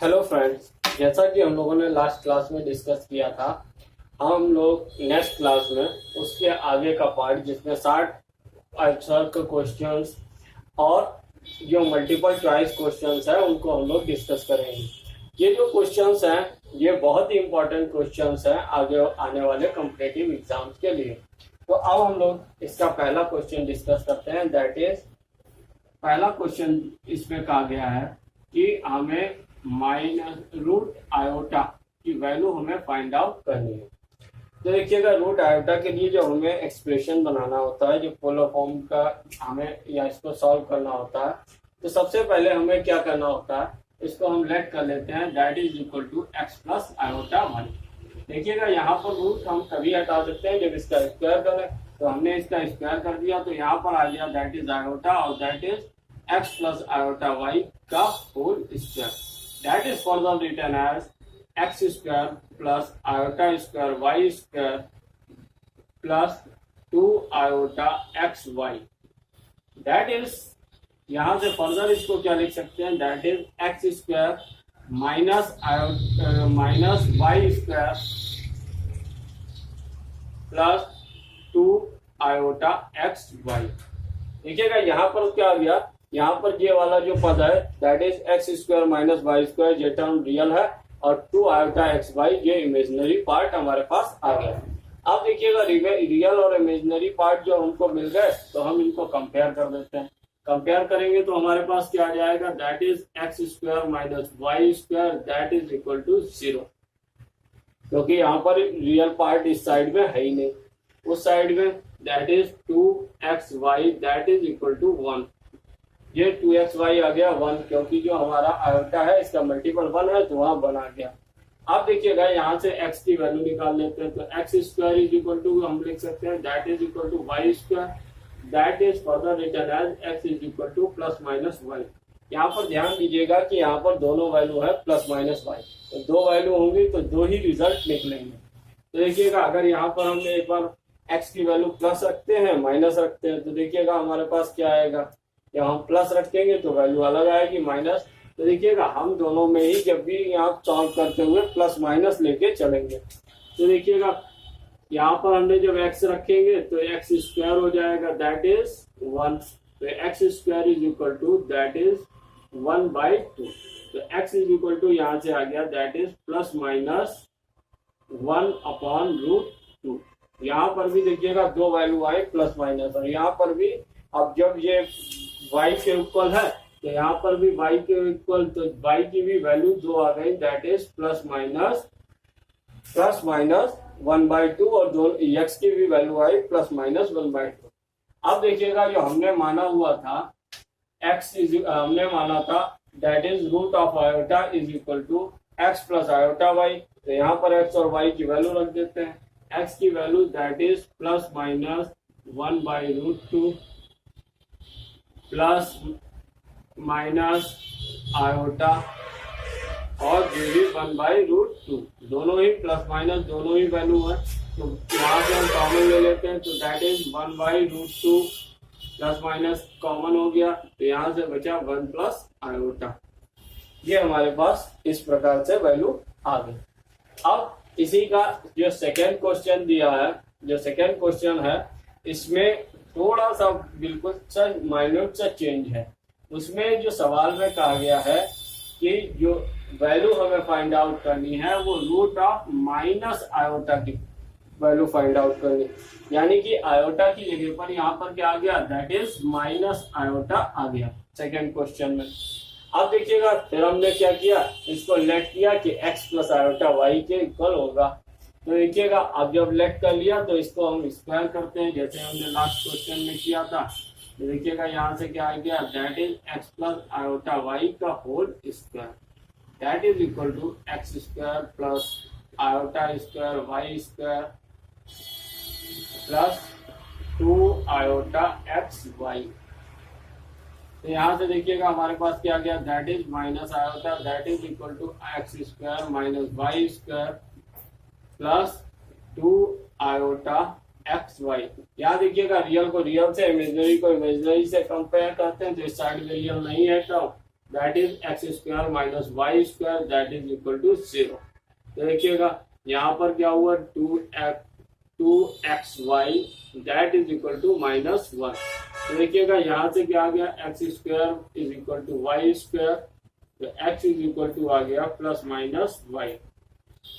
Hello friends, जैसा कि हम लोगों ने लास्ट क्लास में डिस्कस किया था, हम लोग नेक्स्ट क्लास में उसके आगे का पार्ट जिसमें 60 आंसर के क्वेश्चंस और जो मल्टीपल चॉइस क्वेश्चंस है उनको हम लोग डिस्कस करेंगे। ये जो क्वेश्चंस हैं ये बहुत ही इंपॉर्टेंट क्वेश्चंस हैं आगे आने वाले कॉम्पिटिटिव एग्जाम्स के लिए। तो अब हम लोग इसका पहला क्वेश्चन डिस्कस करते हैं। दैट इज पहला क्वेश्चन इसमें कहा गया है कि हमें माइनस रूट आयोटा की वैल्यू हमें फाइंड आउट करनी है। तो देखिएगा, रूट आयोटा के लिए जो हमें एक्सप्रेशन बनाना होता है, जो पोलर फॉर्म का हमें या इसको सॉल्व करना होता है, तो सबसे पहले हमें क्या करना होता है, इसको हम लेट कर लेते हैं that is equal to x plus iota 1। देखिएगा, यहाँ पर रूट हम तभी हटा सकते हैं जब इसका स्क्वायर करें। तो हमने इसका स्क्वायर कर दिया तो यहाँ पर आ गया दैट इज आयोटा और that is x plus iota y का whole square. That is further written as x square plus iota square y square plus 2 iota x y. That is, यहां से फर्दर इसको क्या लिख सकते हैं, that is x square minus y square plus 2 iota x y. देखिएगा यहाँ पर क्या आ गया, यहाँ पर ये वाला जो पद है that is x square minus y square, ये टर्म रियल है और 2 आयोटा एक्स वाई ये इमेजिनरी पार्ट हमारे पास आ गया। अब देखिएगा, रियल और इमेजिनरी पार्ट जो हमको मिल गए तो हम इनको कंपेयर कर देते हैं। कंपेयर करेंगे तो हमारे पास क्या आ जाएगा, that is x square minus y square that is equal to 0, क्योंकि यहाँ पर रियल पार्ट इस साइड में है ही नहीं। उस साइड में that is 2xy that is equal to 1। ये 2xy आ गया 1, क्योंकि जो हमारा आयोटा है इसका मल्टीपल 1 है तो वहां 1 आ गया। अब देखिएगा, यहाँ से x की वैल्यू निकाल लेते हैं तो x square is equal to हम लिख सकते हैं that is equal to y square that is further written as x is equal to plus minus y. यहाँ पर ध्यान दीजिएगा कि यहाँ पर दोनों वैल्यू है प्लस माइनस वाई, तो दो वैल्यू होंगी तो दो ही रिजल्ट निकलेंगे। तो देखिएगा, अगर यहाँ पर हमने एक बार x की वैल्यू प्लस रखते हैं माइनस रखते हैं तो देखिएगा हमारे पास क्या आएगा, जब हम प्लस रखेंगे तो वैल्यू अलग आएगी माइनस। तो देखिएगा, हम दोनों में ही जब भी यहाँ सॉल्व करते हुए प्लस माइनस लेके चलेंगे। तो देखिएगा, यहाँ पर हमने जब x रखेंगे तो एक्स स्क्वायर हो जाएगा दैट इज 1, तो x square is equal to that is 1/2। तो x इज इक्वल टू यहाँ से आ गया दैट इज प्लस माइनस 1/√2। यहाँ पर भी देखिएगा दो वैल्यू आए प्लस माइनस, और यहाँ पर भी अब जब ये y के इक्वल है तो यहाँ पर भी y के इक्वल, तो y की भी वैल्यू दो आ गई दैट इज प्लस माइनस 1/2 और दो x की भी वैल्यू आई प्लस माइनस 1/2। अब देखिएगा, जो हमने माना हुआ था हमने माना था that is root of iota is equal to x plus iota y. तो यहाँ पर x और y की वैल्यू रख देते हैं। x की value that is plus minus 1/√2 plus minus iota और ये भी 1/√2, दोनों ही प्लस माइनस दोनों ही वैल्यू है। तो यहाँ से हम कॉमन ले लेते हैं तो that is 1/√2 plus minus common हो गया तो यहाँ से बचा 1 प्लस आयोटा। ये हमारे पास इस प्रकार से वैल्यू आ गई। अब इसी का जो सेकेंड क्वेश्चन दिया है, जो सेकेंड क्वेश्चन है, इसमें थोड़ा सा बिल्कुल सा माइन्यूट सा चेंज है। उसमें जो सवाल में कहा गया है कि जो वैल्यू हमें फाइंड आउट करनी है वो रूट ऑफ माइनस आयोटा की वैल्यू फाइंड आउट करनी, यानी कि आयोटा की जगह पर यहाँ पर क्या आ गया, दैट इज माइनस आयोटा आ गया सेकेंड क्वेश्चन में। अब देखिएगा, फिर हमने क्या किया, इसको लेट किया कि x प्लस आयोटा वाई के इक्वल होगा। तो देखिएगा, अब जब लेट कर लिया तो इसको हम स्क्वायर करते हैं जैसे हमने लास्ट क्वेश्चन में किया था। तो देखिएगा, यहाँ से क्या आ गया, that is x plus iota y का whole square that is equal to x square plus iota square y square plus 2 iota x y. तो यहाँ से देखिएगा हमारे पास क्या गया, that is minus iota that is equal to x square minus y square plus 2 iota x y. यहाँ देखिएगा, रियल को रियल से, इमेजिनरी को इमेजिनरी से कंपेयर करते हैं तो इस साइड में रियल नहीं है तो that is x square minus y square that is equal to 0। तो देखिएगा यहाँ पर क्या हुआ, 2xy that is equal to -1। तो देखिएगा यहाँ से क्या आ गया, x square is equal to y square, तो x इज इक्वल टू आ गया प्लस माइनस वाई।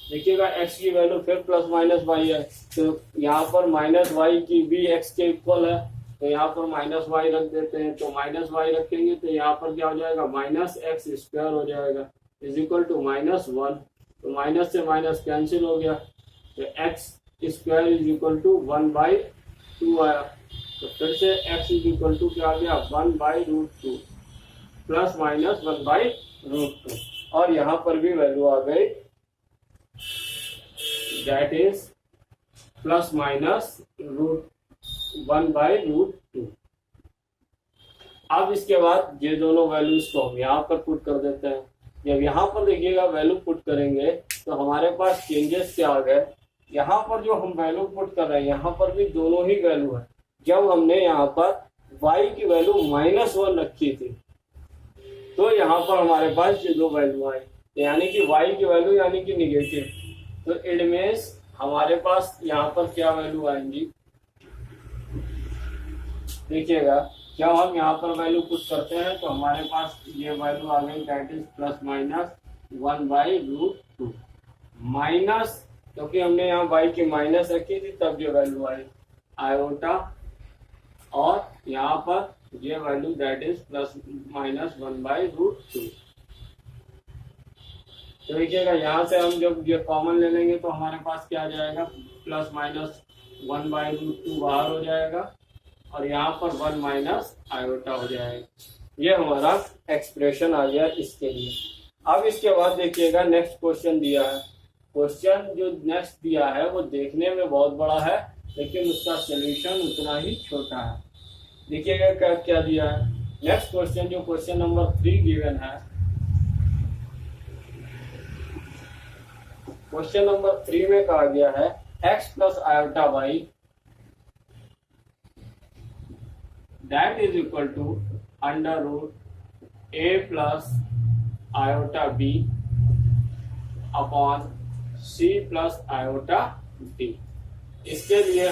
देखिएगा x की वैल्यू फिर प्लस माइनस वाई है, तो यहाँ पर माइनस वाई की भी x के इक्वल है, तो यहाँ पर माइनस वाई रख देते हैं। तो माइनस वाई रखेंगे तो यहाँ पर क्या हो जाएगा, माइनस एक्स स्क्वायर हो जाएगा इज इक्वल टू -1। तो माइनस से माइनस कैंसिल हो गया, तो x square is equal to 1/2 आया। तो फिर से x इज इक्वल टू क्या आ गया, 1/√2 प्लस माइनस 1/√2, और यहाँ पर भी वैल्यू आ गई दैट इज प्लस माइनस 1/√2। अब इसके बाद ये दोनों वैल्यूज को हम यहाँ पर पुट कर देते हैं। जब यहाँ पर देखिएगा वैल्यू पुट करेंगे तो हमारे पास चेंजेस क्या आ गए, यहाँ पर जो हम वैल्यू पुट कर रहे हैं यहाँ पर भी दोनों ही वैल्यू है। जब हमने यहाँ पर y की वैल्यू -1 रखी थी तो यहाँ पर हमारे पास ये दो वैल्यू आई, यानी कि y की वैल्यू यानी कि निगेटिव। तो इट मीन्स हमारे पास यहाँ पर क्या वैल्यू आएंगी, देखिएगा जब हम यहाँ पर वैल्यू पुट करते हैं तो हमारे पास ये वैल्यू आ गई that is plus minus 1/√2 minus, क्योंकि हमने यहाँ y की माइनस रखी थी तब ये वैल्यू आई आयोटा, और यहाँ पर ये value that is plus minus 1/√2। तो देखिएगा यहाँ से हम जब ये कॉमन ले लेंगे तो हमारे पास क्या आ जाएगा, प्लस माइनस 1/√2 बाहर हो जाएगा, और यहाँ पर 1 माइनस आयोटा हो जाएगा। ये हमारा एक्सप्रेशन आ गया इसके लिए। अब इसके बाद देखिएगा नेक्स्ट क्वेश्चन दिया है। क्वेश्चन जो नेक्स्ट दिया है वो देखने में बहुत बड़ा है लेकिन उसका सोल्यूशन उतना ही छोटा है। देखिएगा क्या क्या दिया है। नेक्स्ट क्वेश्चन जो क्वेश्चन नंबर 3 गिवन है, क्वेश्चन नंबर 3 में कहा गया है x plus iota y that is equal to √a plus iota b upon c plus iota d। इसके लिए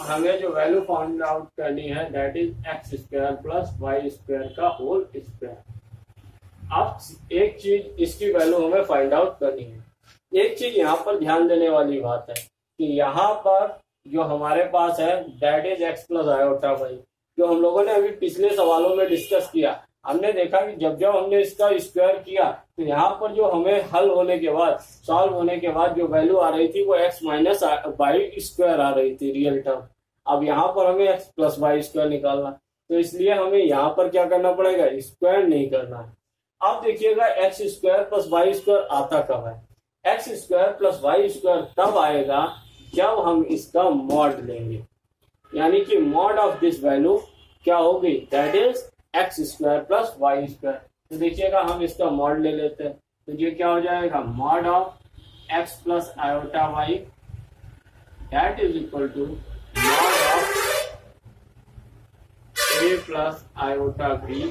हमें जो वैल्यू फाइंड आउट करनी है that is x square plus y square का होल स्क्वायर। अब एक चीज इसकी वैल्यू हमें फाइंड आउट करनी है। एक चीज यहाँ पर ध्यान देने वाली बात है कि यहाँ पर जो हमारे पास है that is x plus iota y, जो हम लोगों ने अभी पिछले सवालों में डिस्कस किया। हमने देखा कि जब जब हमने इसका स्क्वायर किया तो यहाँ पर जो हमें हल होने के बाद, सॉल्व होने के बाद जो वैल्यू आ रही थी वो x माइनस वाई स्क्वायर आ रही थी रियल टर्म। अब यहाँ पर हमें x प्लस वाई स्क्वायर निकालना, तो इसलिए हमें यहाँ पर क्या करना पड़ेगा, स्क्वायर नहीं करना है। अब देखिएगा x square plus y square आता कब है, x square plus y square तब आएगा जब हम इसका मॉड लेंगे, यानी कि मॉड ऑफ दिस वैल्यू क्या होगी, that is x square plus y square. तो देखिएगा हम इसका मॉड ले लेते हैं, तो ये क्या हो जाएगा, mod of x plus iota y that is equal to mod of a plus iota b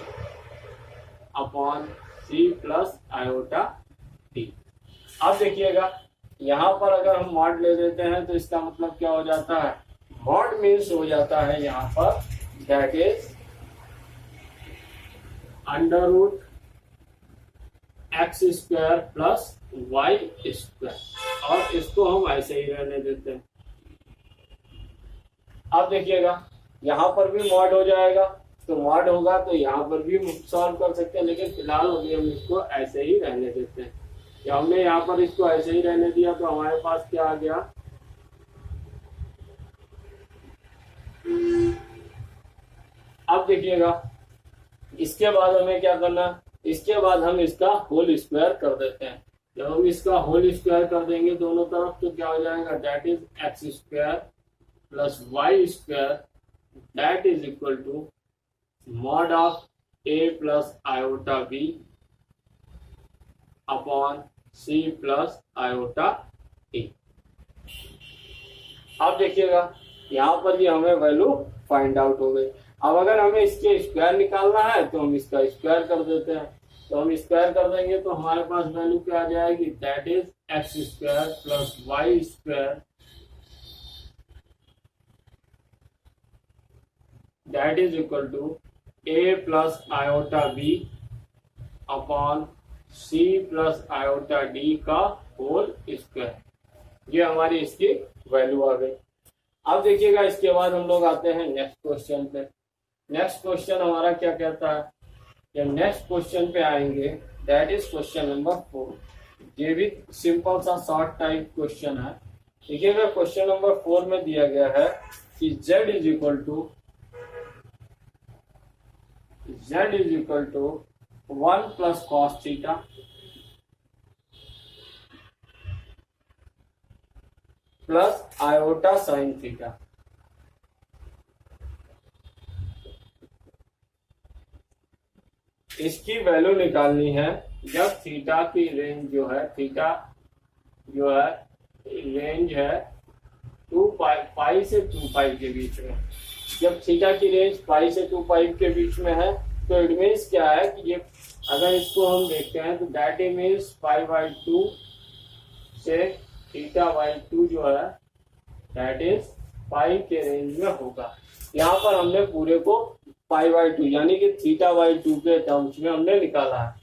upon c plus iota d. अब देखिएगा यहाँ पर अगर हम मॉड ले लेते हैं तो इसका मतलब क्या हो जाता है, मॉड मीन्स हो जाता है यहाँ पर that is √ x square plus y square, और इसको हम ऐसे ही रहने देते हैं। अब देखिएगा यहाँ पर भी मॉड हो जाएगा, तो मॉड होगा तो यहाँ पर भी सॉल्व कर सकते हैं, लेकिन फिलहाल अभी हम इसको ऐसे ही रहने देते हैं। जब हमने यहाँ पर इसको ऐसे ही रहने दिया तो हमारे पास क्या आ गया, अब देखिएगा इसके बाद हमें क्या करना, इसके बाद हम इसका होल स्क्वायर कर देते हैं। जब हम इसका होल स्क्वायर कर देंगे दोनों तरफ तो क्या हो जाएगा, that is x square plus y square that is equal to mod of a plus iota b upon c plus iota d. अब देखिएगा यहाँ पर भी हमें वैल्यू फाइंड आउट हो गई। अब अगर हमें इसके स्क्वायर निकालना है तो हम इसका स्क्वायर कर देते हैं, तो हम स्क्वायर कर देंगे तो हमारे पास वैल्यू क्या आ जाएगी, that is x square plus y square that is equal to a plus iota b upon c plus iota d का होल स्क्वायर। ये हमारी इसकी वैल्यू आ गई। अब देखिएगा इसके बाद हम लोग आते हैं नेक्स्ट क्वेश्चन पे। नेक्स्ट क्वेश्चन हमारा क्या कहता है, जब नेक्स्ट क्वेश्चन पे आएंगे दैट इज क्वेश्चन नंबर 4। ये भी सिंपल सा शॉर्ट टाइप क्वेश्चन है। देखिएगा क्वेश्चन नंबर 4 में दिया गया है कि z is equal to 1 plus cos theta plus iota sine theta. इसकी वैल्यू निकालनी है जब थीटा की रेंज जो है, थीटा जो है रेंज है 2 पाई से 2 पाई के बीच में। जब थीटा की रेंज पाई से 2 पाई के बीच में है तो इट मीन्स क्या है कि ये अगर इसको हम देखते हैं तो that it means pi by 2 से थीटा बाई 2 जो है दैट इज पाई के रेंज में होगा। यहाँ पर हमने पूरे को पाई बाई 2 यानी कि थीटा बाई 2 के टर्म्स में हमने निकाला है।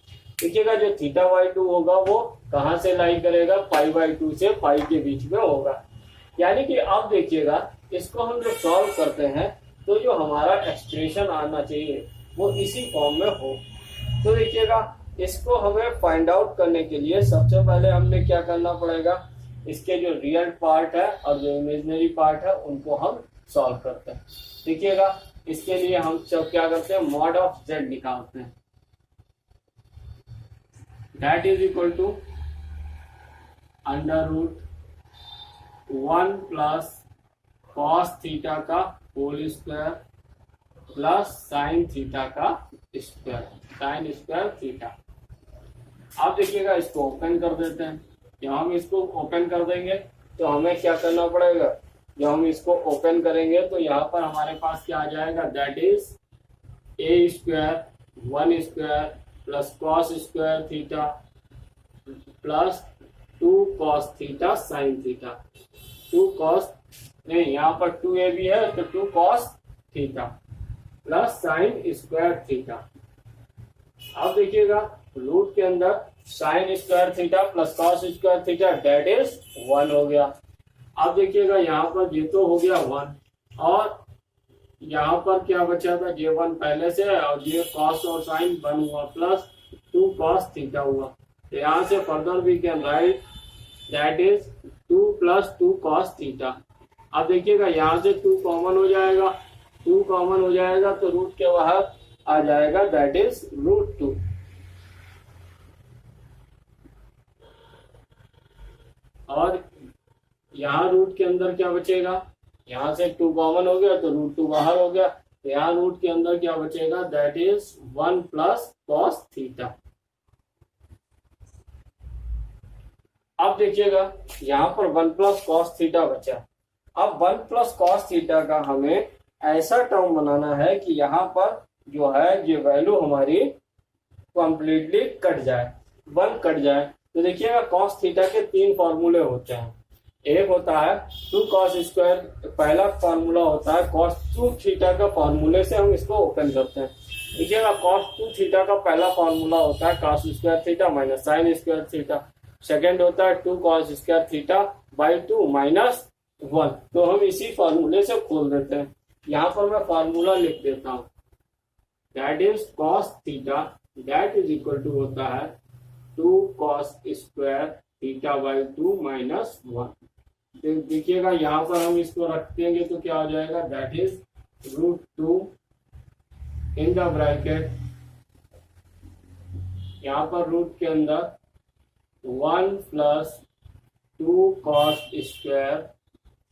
देखिएगा जो थीटा बाई 2 होगा वो कहाँ से लाई करेगा, पाई बाई 2 से पाई के बीच में होगा। यानी कि अब देखिएगा इसको हम जो सॉल्व करते हैं तो जो हमारा एक्सप्रेशन आना चाहिए वो इसी फॉर्म में हो। तो देखिएगा इसको हमें फाइंड आउट करने के लिए सबसे पहले हमने क्या करना पड़ेगा, इसके जो रियल पार्ट है और जो इमेजिनरी पार्ट है उनको हम सॉल्व करते हैं। देखिएगा इसके लिए हम सब क्या करते हैं, मॉड ऑफ z निकालते हैं। That is equal to under root 1 plus cos theta का whole square plus sine theta का स्क्वायर, साइन स्क्वायर थीटा। अब देखिएगा इसको ओपन कर देते हैं। जब हम इसको ओपन कर देंगे तो हमें क्या करना पड़ेगा, जब हम इसको ओपन करेंगे तो यहाँ पर हमारे पास क्या आ जाएगा, that is a square 1 square plus cos square theta plus 2 cos theta sine theta. 2 cos नहीं, यहाँ पर 2a भी है तो 2 cos theta plus sign square theta. अब देखिएगा रूट के अंदर sign square theta plus cos square theta that is 1 हो गया। अब देखिएगा यहाँ पर ये तो हो गया 1 और यहाँ पर क्या बचा था, ये 1 पहले से और ये कॉस और साइन 1 हुआ प्लस 2 कॉस थीटा हुआ। तो यहाँ से further we can write that is 2 plus 2 cos theta. अब देखिएगा यहाँ से 2 कॉमन हो जाएगा, 2 कॉमन हो जाएगा तो रूट के बाहर आ जाएगा दैट इज रूट 2। और यहाँ रूट के अंदर क्या बचेगा, यहाँ से 2 कॉमन हो गया तो रूट 2 बाहर हो गया। तो यहाँ रूट के अंदर क्या बचेगा, that is 1 plus cos theta. अब देखिएगा यहाँ पर 1 प्लस कॉस थीटा बचा। अब 1 प्लस कॉस थीटा का हमें ऐसा टर्म बनाना है कि यहाँ पर जो है ये वैल्यू हमारी कंप्लीटली कट जाए, 1 कट जाए। तो देखिएगा कॉस थीटा के 3 फॉर्मूले होते हैं। एक होता है 2 कॉस स्क्वायर, पहला फॉर्मूला होता है कॉस 2 थीटा का फॉर्मूले से हम इसको ओपन करते हैं। देखिएगा कॉस 2 थीटा का पहला फॉर्मूला होता है cos square theta minus sign square theta. Second होता है 2 cos square theta by 2 minus 1। तो हम इसी फॉर्मूले से खोल देते हैं। यहाँ पर मैं फॉर्मूला लिख देता हूँ, that is cos theta that is equal to होता है 2 cos square theta by 2 minus 1। देखिएगा यहाँ पर हम इसको रख देंगे तो क्या हो जाएगा, that is root 2 in the bracket, यहाँ पर रूट के अंदर 1 plus 2 cos square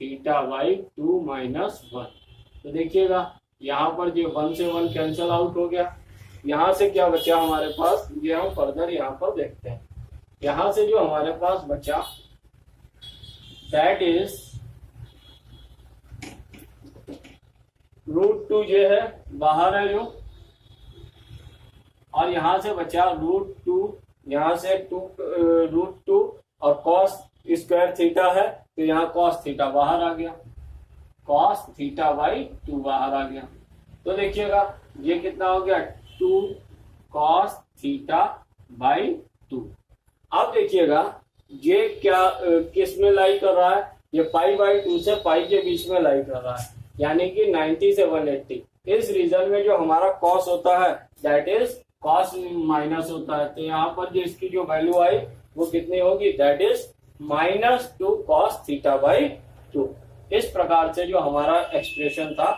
theta by 2 minus 1। तो देखिएगा यहाँ पर ये 1 से 1 कैंसल आउट हो गया। यहाँ से क्या बचा हमारे पास, ये हम फर्दर यहाँ पर देखते हैं। यहाँ से जो हमारे पास बचा दैट इज रूट 2 जो है बाहर है, जो और यहाँ से बचा √2, यहाँ से √2 और cos स्क्वायर थीटा है तो यहाँ cos थीटा बाहर आ गया, cos थीटा बाई 2 बाहर आ गया। तो देखिएगा ये कितना हो गया 2 cos थीटा बाई 2। अब देखिएगा ये क्या किस में लाई कर रहा है, ये π/2 से पाई के बीच में लाई कर रहा है, यानी कि 90 से 180। इस रीजन में जो हमारा cos होता है दैट इज cos माइनस होता है, तो यहाँ पर जो इसकी जो वैल्यू आई वो कितनी होगी, that is -2 cos theta by 2। इस प्रकार से जो हमारा एक्सप्रेशन था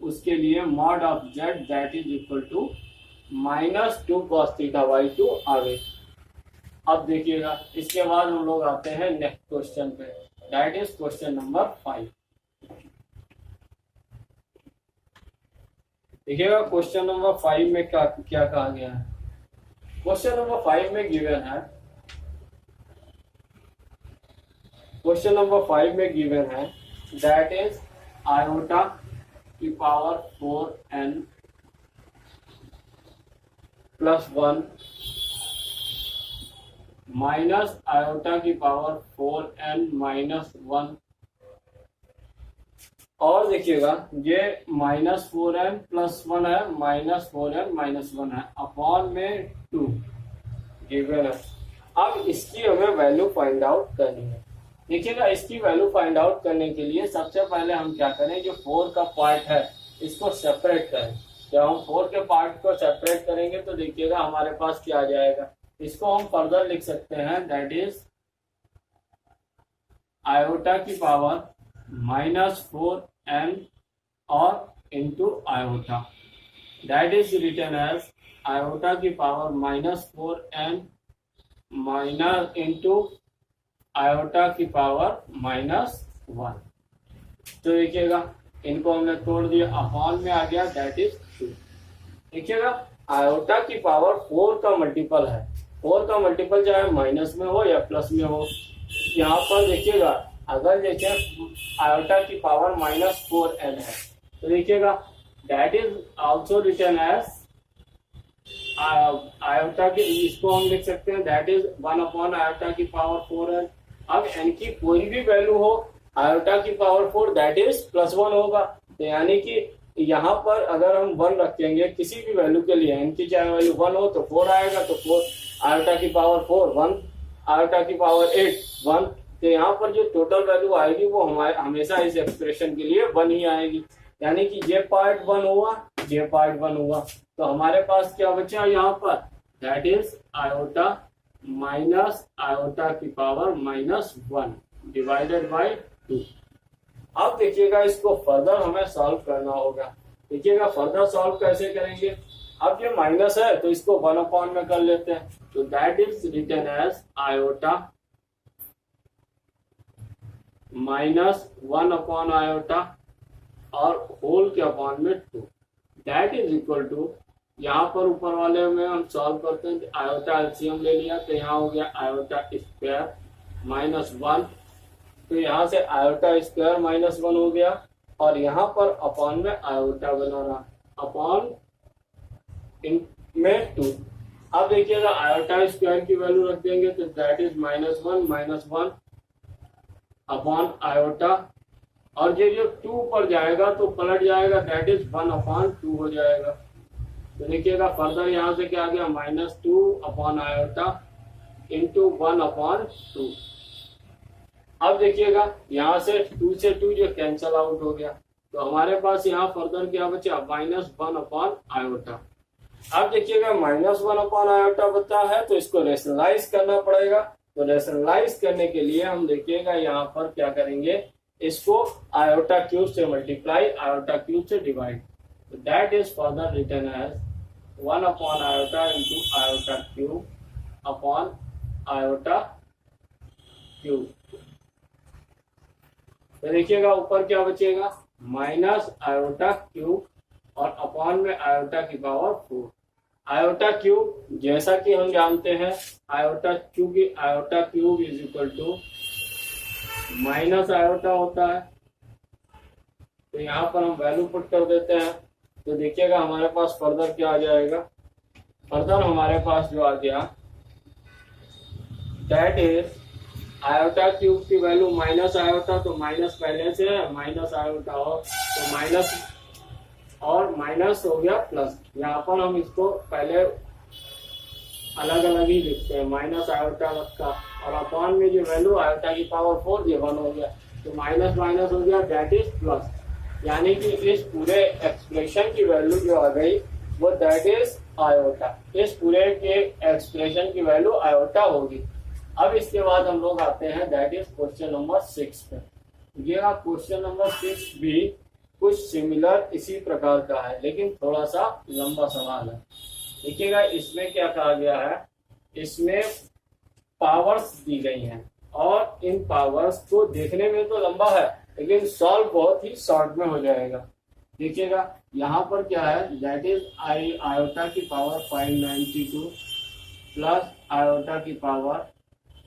उसके लिए mod of z that is equal to -2 cos theta by 2 आ गई। अब देखिएगा इसके बाद हम लोग आते हैं नेक्स्ट क्वेश्चन पे, दैट इज क्वेश्चन नंबर 5। देखिएगा क्वेश्चन नंबर 5 में क्या कहा गया है। क्वेश्चन नंबर 5 में गिवन है, क्वेश्चन नंबर 5 में गिवन है दैट इज आयोटा की power 4n plus 1 minus iota की पावर 4n माइनस 1। और देखिएगा ये -4n प्लस 1 है, -4n माइनस 1 है, अपॉन में 2 गिवन है। अब इसकी हमें वैल्यू फाइंड आउट करनी है। देखिएगा इसकी वैल्यू फाइंड आउट करने के लिए सबसे पहले हम क्या करें, जो 4 का पार्ट है इसको सेपरेट करें। जब हम 4 के पार्ट को सेपरेट करेंगे तो देखिएगा हमारे पास क्या आ जाएगा, इसको हम फर्दर लिख सकते हैं दैट इज आयोटा की पावर -4n और into iota, that is written as iota की power -4n minus into iota की पावर -1। तो देखिएगा इनको हमने तोड़ दिया, अपॉन में आ गया दैट इज 2। देखिएगा आयोटा की पावर 4 का मल्टीपल है, 4 का मल्टीपल चाहे माइनस में हो या प्लस में हो। यहाँ पर देखिएगा अगर देखिए आयोटा की पावर -4n है तो देखिएगा that is also written as iota की, इसको हम लिख सकते हैं दैट इज 1 आयोटा की पावर 4n। अब n की कोई भी वैल्यू हो आयोटा की पावर 4 दैट इज +1 होगा, तो यानी कि यहाँ पर अगर हम 1 रखेंगे किसी भी वैल्यू के लिए, n की चाहे वैल्यू 1 हो तो 4 आएगा, तो 4 आयोटा की पावर 4 1, आयोटा की पावर 8 1, तो यहाँ पर जो टोटल वैल्यू आएगी वो हमारे हमेशा इस एक्सप्रेशन के लिए 1 ही आएगी, यानी कि ये पार्ट 1 हुआ, ये पार्ट 1 हुआ, तो हमारे पास क्या बचा यहाँ पर, that is iota minus iota की पावर -1 डिवाइडेड बाय 2। अब देखिएगा इसको फर्दर हमें सॉल्व करना होगा। देखिएगा फर्दर सॉल्व कैसे करेंगे, अब ये माइनस है तो इसको 1 में कर लेते हैं, तो that is written as iota -1 iota और होल के अपॉन में 2, दैट इज इक्वल टू, यहाँ पर ऊपर वाले में हम सॉल्व करते हैं, आयोटा एलसीएम ले लिया तो यहाँ हो गया आयोटा स्क्वायर -1, तो यहाँ से आयोटा स्क्वायर -1 हो गया, और यहाँ पर अपॉन में आयोटा बना रहा, अपॉन में 2। अब देखिएगा आयोटा स्क्वायर की वैल्यू रख देंगे तो दैट इज -1 अपॉन आयोटा, और ये जो 2 पर जाएगा तो पलट जाएगा, दैट इज 1/2 हो जाएगा। तो देखिएगा फर्दर यहाँ से क्या आ गया, -2 अपॉन आयोटा इंटू 1/2। अब देखिएगा यहाँ से 2 से 2 जो कैंसल आउट हो गया, तो हमारे पास यहाँ फर्दर क्या बचा, -1 अपॉन आयोटा। अब देखिएगा -1 अपॉन आयोटा बचा है तो इसको रेशनलाइज करना पड़ेगा, तो रेशनलाइज करने के लिए हम देखिएगा यहाँ पर क्या करेंगे, इसको आयोटा क्यूब से मल्टीप्लाई, आयोटा क्यूब से डिवाइड, तो that is further written as 1 अपॉन iota into iota cube upon iota cube. तो देखिएगा ऊपर क्या बचेगा, माइनस आयोटा क्यूब और अपॉन में आयोटा की पावर 4। आयोटा क्यूब जैसा कि हम जानते हैं iota cube is equal to minus iota होता है, तो यहाँ पर हम वैल्यू पुट कर देते हैं, तो देखिएगा हमारे पास फर्दर क्या आ जाएगा, फर्दर हमारे पास जो आ गया दैट इज आयोटा क्यूब की वैल्यू माइनस आयोटा, तो माइनस पहले से है, माइनस आयोटा और तो माइनस और माइनस हो गया प्लस। यहाँ पर हम इसको पहले अलग अलग ही लिखते हैं, माइनस आयोटा रखा और अपॉन में जो वैल्यू आयोटा की पावर 4 ये 1 हो गया, तो माइनस माइनस हो गया दैट इज प्लस। यानी कि इस पूरे एक्सप्रेशन की वैल्यू जो आ गई वो दैट इज आयोटा, इस पूरे के एक्सप्रेशन की वैल्यू आयोटा होगी। अब इसके बाद हम लोग आते हैं दैट इज क्वेश्चन नंबर 6 पे। ये क्वेश्चन नंबर 6 भी कुछ सिमिलर इसी प्रकार का है, लेकिन थोड़ा सा लंबा सवाल है। देखिएगा इसमें क्या कहा गया है, इसमें पावर्स दी गई हैं और इन पावर्स को देखने में तो लंबा है लेकिन सॉल्व बहुत ही शॉर्ट में हो जाएगा। देखिएगा यहाँ पर क्या है दैट इज आयोटा की पावर 592 प्लस आयोटा की पावर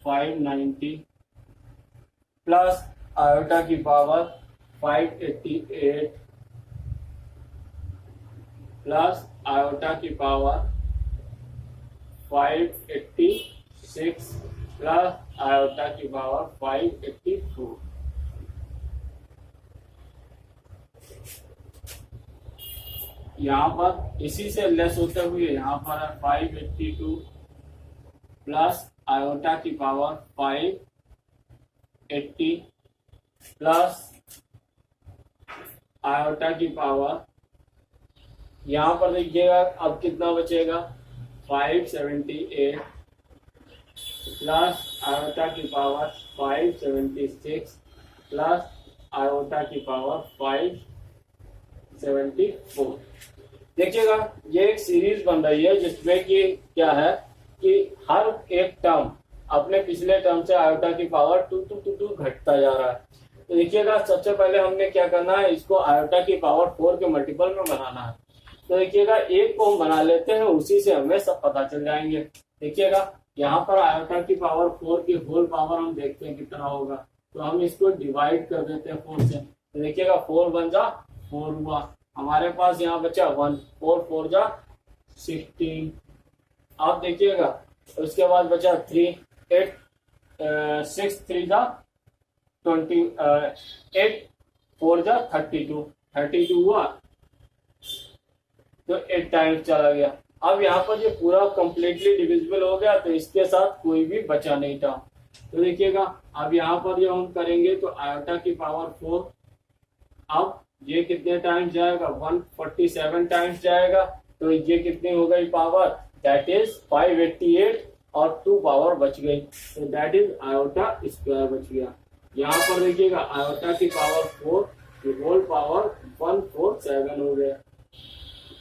590 प्लस आयोटा की पावर 588 प्लस आयोटा की पावर 586 प्लस आयोटा की पावर 584। यहाँ पर इसी से लेस होते हुए यहाँ पर है 582 प्लस आयोटा की पावर 580 प्लस आयोटा की पावर, यहाँ पर देखिएगा अब कितना बचेगा 578 प्लस आयोटा की पावर 576 प्लस आयोटा की पावर 574। देखिएगा ये एक सीरीज बन रही है जिसमें कि क्या है कि हर एक टर्म अपने पिछले टर्म से आयोटा की पावर 2 घटता जा रहा है। तो देखिएगा सबसे पहले हमने क्या करना है, इसको आयोटा की पावर 4 के मल्टीपल में बनाना है। तो देखिएगा एक को हम बना लेते हैं, उसी से हमें सब पता चल जाएंगे। देखिएगा यहाँ पर आयोटा की पावर 4 की होल पावर हम देखते हैं कितना होगा, तो हम इसको डिवाइड कर देते हैं 4 से। तो देखिएगा 4 बन जा 4 हुआ, हमारे पास यहाँ बचा 1, 4 4 जा 16। आप देखिएगा उसके बाद बचा 3, 8 6 3 जा 20, 8 4 जा 32 हुआ, तो 8 टाइम्स चला गया। अब यहाँ पर ये पूरा कंप्लीटली डिविजिबल हो गया, तो इसके साथ कोई भी बचा नहीं था। तो देखिएगा अब यहाँ पर जो हम करेंगे तो आयोटा की पावर 4, अब ये कितने टाइम्स जाएगा 147 टाइम्स जाएगा, तो ये कितनी हो गई पावर दैट इज 588 और 2 पावर बच गई, तो दैट इज आयोटा स्क्वायर बच गया। यहाँ पर देखिएगा आयोटा की पावर 4 की होल पावर 147 हो गया।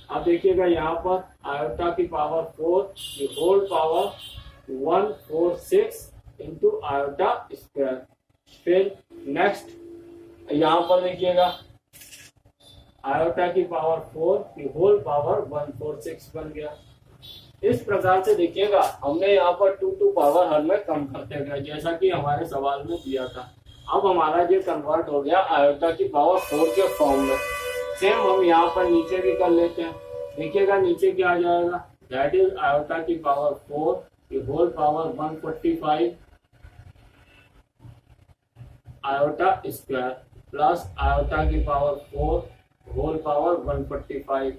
अब देखिएगा यहाँ पर आयोटा की पावर 4 की whole power 146 into iota square. फिर नेक्स्ट यहाँ पर देखिएगा आयोटा की पावर 4 की होल पावर 146 बन गया। इस प्रकार से देखिएगा हमने यहाँ पर 2 पावर हर में कम करते गए जैसा कि हमारे सवाल में दिया था। अब हमारा ये कन्वर्ट हो गया आयोटा की पावर 4 के फॉर्म में। सेम हम यहाँ पर नीचे भी कर लेते हैं। देखिएगा नीचे क्या आ जाएगा दैट इज आयोटा की पावर 4 की whole power 145 iota square plus iota की power 4 whole power 145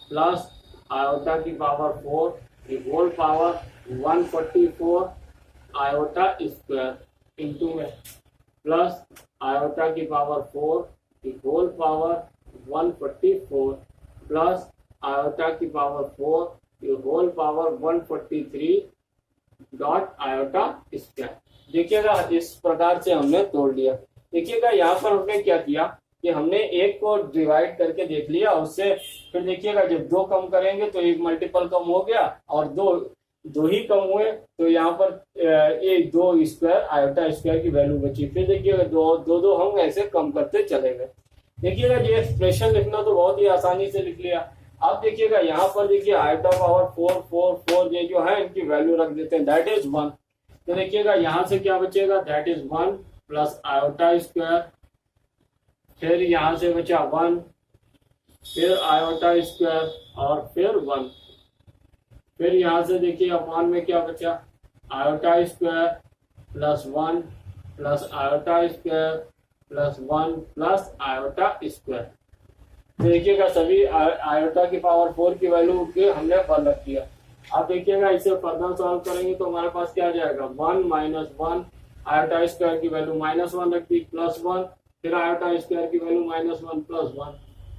plus iota की पावर 4 की whole power 144 iota square into में प्लस आयोटा की पावर 4 की होल पावर 144 प्लस आयोटा की पावर 4 की whole power 143 dot iota square. देखिएगा इस प्रकार से हमने तोड़ लिया। देखिएगा यहाँ पर हमने क्या किया कि हमने एक को डिवाइड करके देख लिया, उससे फिर देखिएगा जब 2 कम करेंगे तो एक मल्टीपल कम हो गया और दो ही कम हुए, तो यहाँ पर एक 2 स्क्वायर आयोटा स्क्वायर की वैल्यू बची। फिर देखिएगा दो हम ऐसे कम करते चले गए। देखिएगा ये एक्सप्रेशन लिखना तो बहुत ही आसानी से लिख लिया। अब देखिएगा यहाँ पर देखिए आयोटा पावर 4 4 4 ये जो है इनकी वैल्यू रख देते हैं दैट इज 1। तो देखिएगा यहाँ से क्या बचेगा that is 1 plus iota square, फिर यहाँ से बचा 1, फिर आयोटा स्क्वायर और फिर 1। फिर यहाँ से देखिए अपॉन में क्या बचा, iota square plus 1 plus iota square plus 1 plus iota square. देखिएगा सभी आयोटा की पावर 4 की वैल्यू के हमने 1 रख दिया। अब देखिएगा इसे फर्दर सॉल्व करेंगे तो हमारे पास क्या आ जाएगा, 1 माइनस 1, आयोटा स्क्वायर की वैल्यू -1 रख दी प्लस 1, फिर आयोटा स्क्वायर की वैल्यू -1 प्लस 1,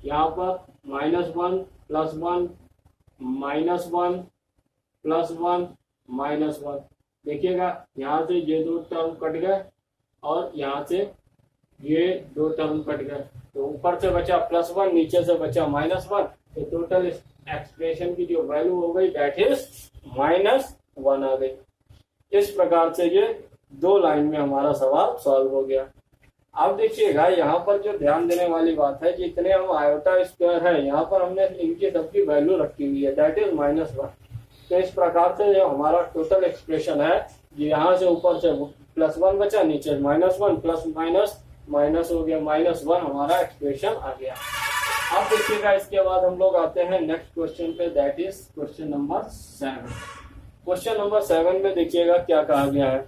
यहाँ पर -1 प्लस 1 -1 प्लस 1 -1। देखिएगा यहाँ से ये दो टर्म कट गए और यहाँ से ये दो टर्म कट गए, तो ऊपर से बचा +1, नीचे से बचा -1, तो टोटल एक्सप्रेशन की जो वैल्यू हो गई दैट इज -1 आ गई। इस प्रकार से ये दो लाइन में हमारा सवाल सॉल्व हो गया। अब देखिएगा यहाँ पर जो ध्यान देने वाली बात है, जितने हम आयोटा स्क्वायर है यहाँ पर हमने इनकी सबकी वैल्यू रखी हुई है दैट इज -1। तो इस प्रकार से जो हमारा टोटल एक्सप्रेशन है, यहाँ से ऊपर से +1 बचा, नीचे -1 प्लस माइनस हो गया -1, हमारा एक्सप्रेशन आ गया। अब देखिएगा इसके बाद हम लोग आते हैं नेक्स्ट क्वेश्चन पे that is question number 7। Question number 7 में देखिएगा क्या कहा गया है।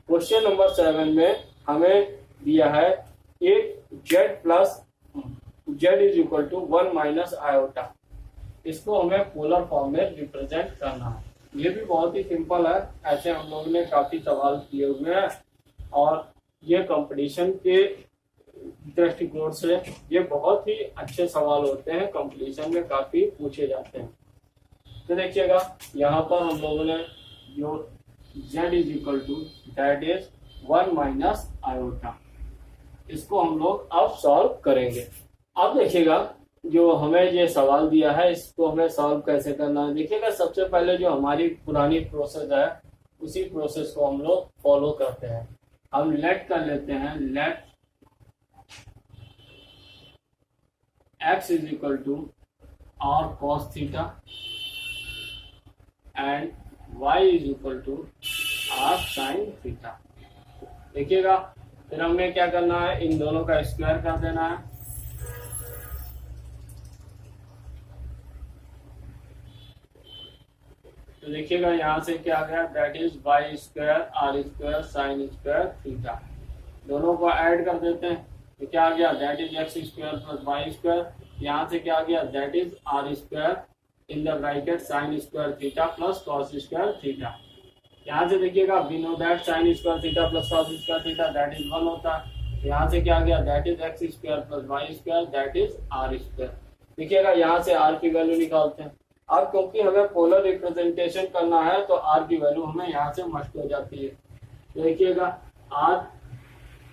क्वेश्चन नंबर 7 में हमें दिया है एक z is equal to 1 minus iota, इसको हमें पोलर फॉर्म में रिप्रेजेंट करना है। ये भी बहुत ही सिंपल है, ऐसे हम लोग ने काफी सवाल किए हुए हैं और ये कंपटीशन के दृष्टिकोण से ये बहुत ही अच्छे सवाल होते हैं, कंपटीशन में काफी पूछे जाते हैं। तो देखिएगा यहाँ पर हम लोगों ने जो z is equal to that is 1 minus iota, इसको हम लोग अब सॉल्व करेंगे। अब देखिएगा जो हमें ये सवाल दिया है इसको हमें सॉल्व कैसे करना है। देखिएगा सबसे पहले जो हमारी पुरानी प्रोसेस है उसी प्रोसेस को हम लोग फॉलो करते हैं। हम लेट कर लेते हैं, let x is equal to r cos theta and y is equal to r sin theta. देखिएगा फिर हमें क्या करना है, इन दोनों का स्क्वायर कर देना है। तो देखिएगा यहाँ से क्या आ गया that is y square r square sine square theta, दोनों को ऐड कर देते हैं तो क्या आ गया that is x square plus y square. यहाँ से क्या आ गया that is r square in the bracket sine square theta plus cos square theta. यहाँ से देखिएगा we know that sine square theta plus cos square theta that is 1 होता है। यहाँ से क्या आ गया that is x square plus y square that is r square. देखिएगा यहाँ से r की वैल्यू निकालते हैं। अब क्योंकि हमें पोलर रिप्रेजेंटेशन करना है तो r की वैल्यू हमें यहाँ से मस्ट हो जाती है। देखिएगा r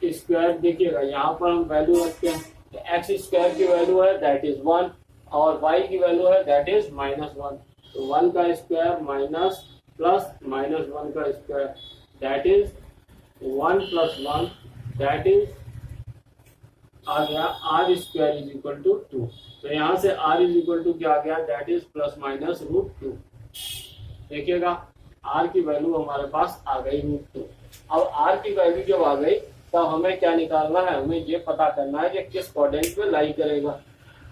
स्क्वायर, देखिएगा यहाँ पर हम वैल्यू रखते हैं तो x स्क्वायर की वैल्यू है दैट इज 1 और y की वैल्यू है दैट इज -1, तो 1 का स्क्वायर माइनस प्लस -1 का square that is 1 plus 1 that is आ गया r square is equal to 2। तो यहाँ से r इज इक्वल टू क्या आ गया दैट इज ±√2। देखिएगा r की वैल्यू हमारे पास आ गई √2। अब r की वैल्यू जब आ गई तो हमें क्या निकालना है, हमें ये पता करना है कि किस क्वाड्रेंट में लाई करेगा।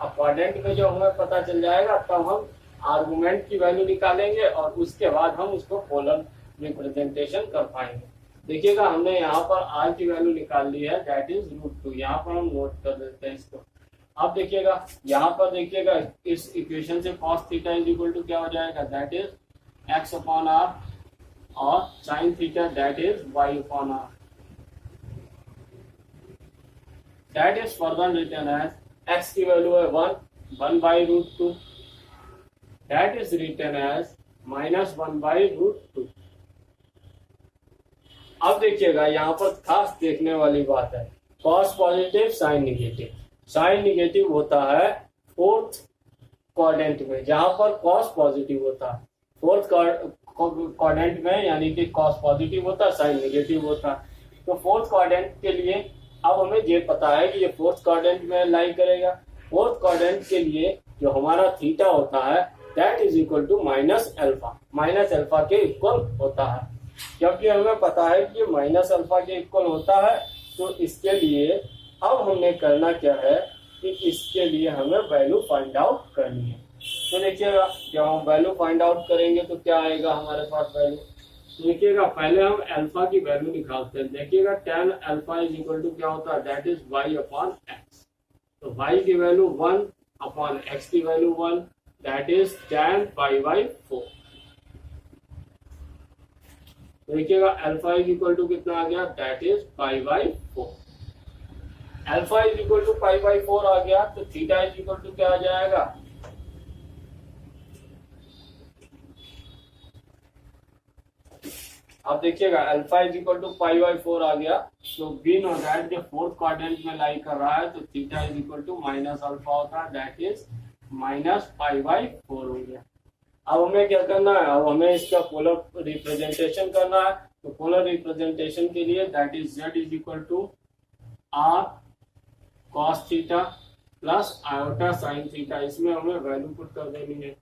अब क्वाड्रेंट में जो हमें पता चल जाएगा तब हम आर्गुमेंट की वैल्यू निकालेंगे और उसके बाद हम उसको पोलर रिप्रेजेंटेशन कर पाएंगे। देखिएगा हमने यहाँ पर r की वैल्यू निकाल ली है दैट इज √2, यहाँ पर हम नोट कर देते हैं इसको। अब देखिएगा यहाँ पर देखिएगा इस इक्वेशन से cos theta is equal to क्या हो जाएगा that is x upon r और sin theta that is y upon r। That is further written as x की वैल्यू है 1/√2 दैट इज रिटन एज -1/√2। अब देखिएगा यहाँ पर खास देखने वाली बात है, cos positive sine negative. Sine negative होता है फोर्थ क्वाड्रेंट में जहां पर cos पॉजिटिव होता है। फोर्थ क्वाड्रेंट में यानी कि cos पॉजिटिव होता है, साइन निगेटिव होता है। तो फोर्थ क्वाड्रेंट के लिए अब हमें ये पता है कि ये फोर्थ क्वाड्रेंट में लाई करेगा। फोर्थ क्वाड्रेंट के लिए जो हमारा थीटा होता है दैट इज इक्वल टू -α, -α के इक्वल होता है। क्योंकि हमें पता है कि ये -α के इक्वल होता है तो इसके लिए अब हमने करना क्या है कि इसके लिए हमें वैल्यू फाइंड आउट करनी है। तो देखिएगा जब हम वैल्यू फाइंड आउट करेंगे तो क्या आएगा हमारे पास वैल्यू। देखिएगा पहले हम अल्फा की वैल्यू निकालते हैं। देखिएगा tan alpha is equal to क्या होता है, that is y upon x। तो y की वैल्यू 1 अपॉन x की value 1, that is tan pi by 4। देखिएगा अल्फा इज इक्वल टू कितना आ गया, that is pi by 4। Alpha is equal to pi by 4 आ गया तो थीटा इज इक्वल टू क्या आ जाएगा, अब देखिएगा alpha is equal to pi by 4 आ गया तो वी नो दैट जो फोर्थ क्वाड्रेंट में लाई कर रहा है तो theta is equal to minus alpha होता है, that is minus pi by 4 हो गया। अब हमें क्या करना है, अब हमें इसका पोलर रिप्रेजेंटेशन करना है। तो पोलर रिप्रेजेंटेशन के लिए that is z is equal to r cos theta plus iota sine theta, इसमें हमें वैल्यू पुट कर देनी है।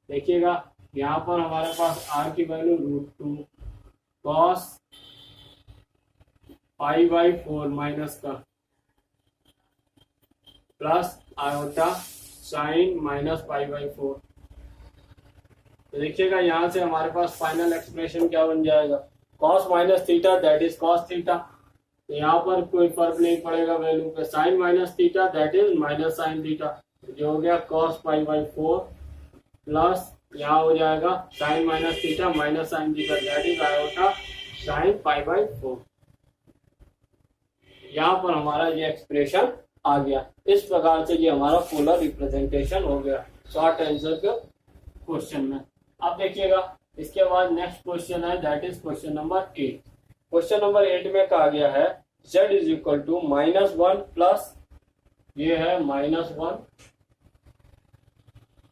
देखिएगा यहाँ पर हमारे पास आर की value √2 cos pi by 4 minus का plus iota sine minus pi by 4। तो देखिएगा यहाँ से हमारे पास फाइनल एक्सप्रेशन क्या बन जाएगा, cos minus theta that is cos theta, तो यहाँ पर कोई फर्क नहीं पड़ेगा वैल्यू पे, sine minus theta that is minus sine theta, जो हो गया कॉस पाई बाई 4 प्लस यहाँ हो जाएगा sine minus theta minus sine theta that is iota sine pi by 4। यहाँ पर हमारा ये एक्सप्रेशन आ गया। इस प्रकार से ये हमारा पोलर रिप्रेजेंटेशन हो गया शॉर्ट आंसर के क्वेश्चन में। अब देखिएगा इसके बाद नेक्स्ट क्वेश्चन है that is question number 8। Question number 8 में कहा गया है z is equal to -1 plus ये है -1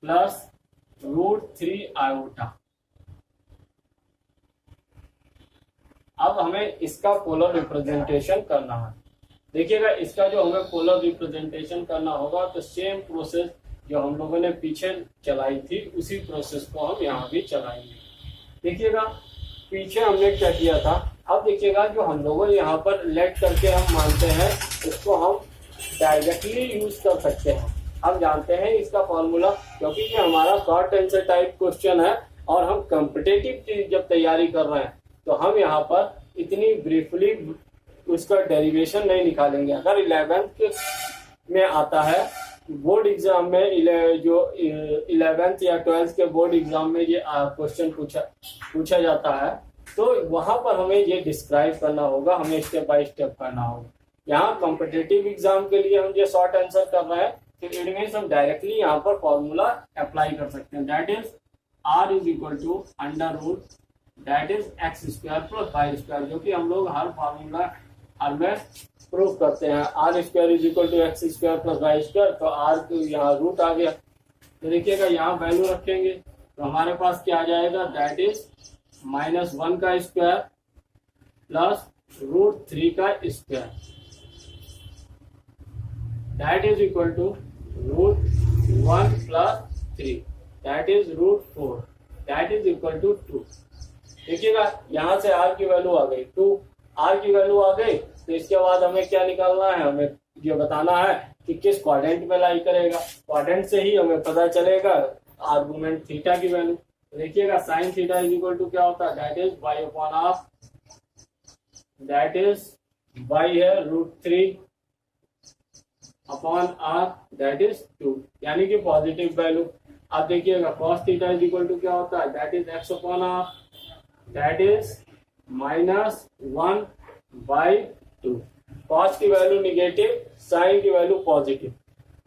प्लस √3 आयोटा। अब हमें इसका पोलर रिप्रेजेंटेशन करना है। देखिएगा इसका जो हमें पोलर रिप्रेजेंटेशन करना होगा तो सेम प्रोसेस जो हम लोगों ने पीछे चलाई थी उसी प्रोसेस को हम यहाँ भी चलाएंगे। देखिएगा पीछे हमने क्या किया था, अब देखिएगा जो हम लोगों यहाँ पर लेट करके हम मानते हैं उसको हम डायरेक्टली यूज कर सकते हैं। हम जानते हैं इसका फॉर्मूला, क्योंकि ये हमारा शॉर्ट आंसर टाइप क्वेश्चन है और हम कॉम्पिटिटिव की जब तैयारी कर रहे हैं तो हम यहाँ पर इतनी ब्रीफली उसका डेरिवेशन नहीं निकालेंगे। अगर 11th में आता है बोर्ड एग्जाम में, जो 11th या 12th के बोर्ड एग्जाम में ये क्वेश्चन पूछा जाता है तो वहां पर हमें ये डिस्क्राइब करना होगा, हमें स्टेप बाय स्टेप करना होगा। यहाँ कॉम्पिटिटिव एग्जाम के लिए हम ये शॉर्ट आंसर कर रहे हैं तो इट मीन्स हम डायरेक्टली यहाँ पर फॉर्मूला अप्लाई कर सकते हैं, that is r is equal to under root that is x square plus y square, जो कि हम लोग हर फॉर्मूला हर में प्रूव करते हैं। R square is equal to x square plus y square, तो आर को यहाँ रूट आ गया। तो देखिएगा यहाँ वैल्यू रखेंगे तो हमारे पास क्या आ जाएगा, दैट इज -1 का स्क्वायर प्लस √3 का square that is equal to √1 plus 3 that is √4 that is equal to 2। देखिएगा यहाँ से r की वैल्यू आ गई 2, r की वैल्यू आ गई तो इसके बाद हमें क्या निकालना है, हमें ये बताना है कि किस क्वाड्रेंट में लाई करेगा। क्वाड्रेंट से ही हमें पता चलेगा आर्गुमेंट थीटा की वैल्यू। देखिएगा sine theta is equal to क्या होता है, that is y upon half that is y है √3 अपॉन r दैट इज 2, यानी कि पॉजिटिव वैल्यू। अब देखिएगा cos theta is equal to क्या होता है, that is x upon half that is -1/2। cos की वैल्यू निगेटिव, साइन की वैल्यू पॉजिटिव।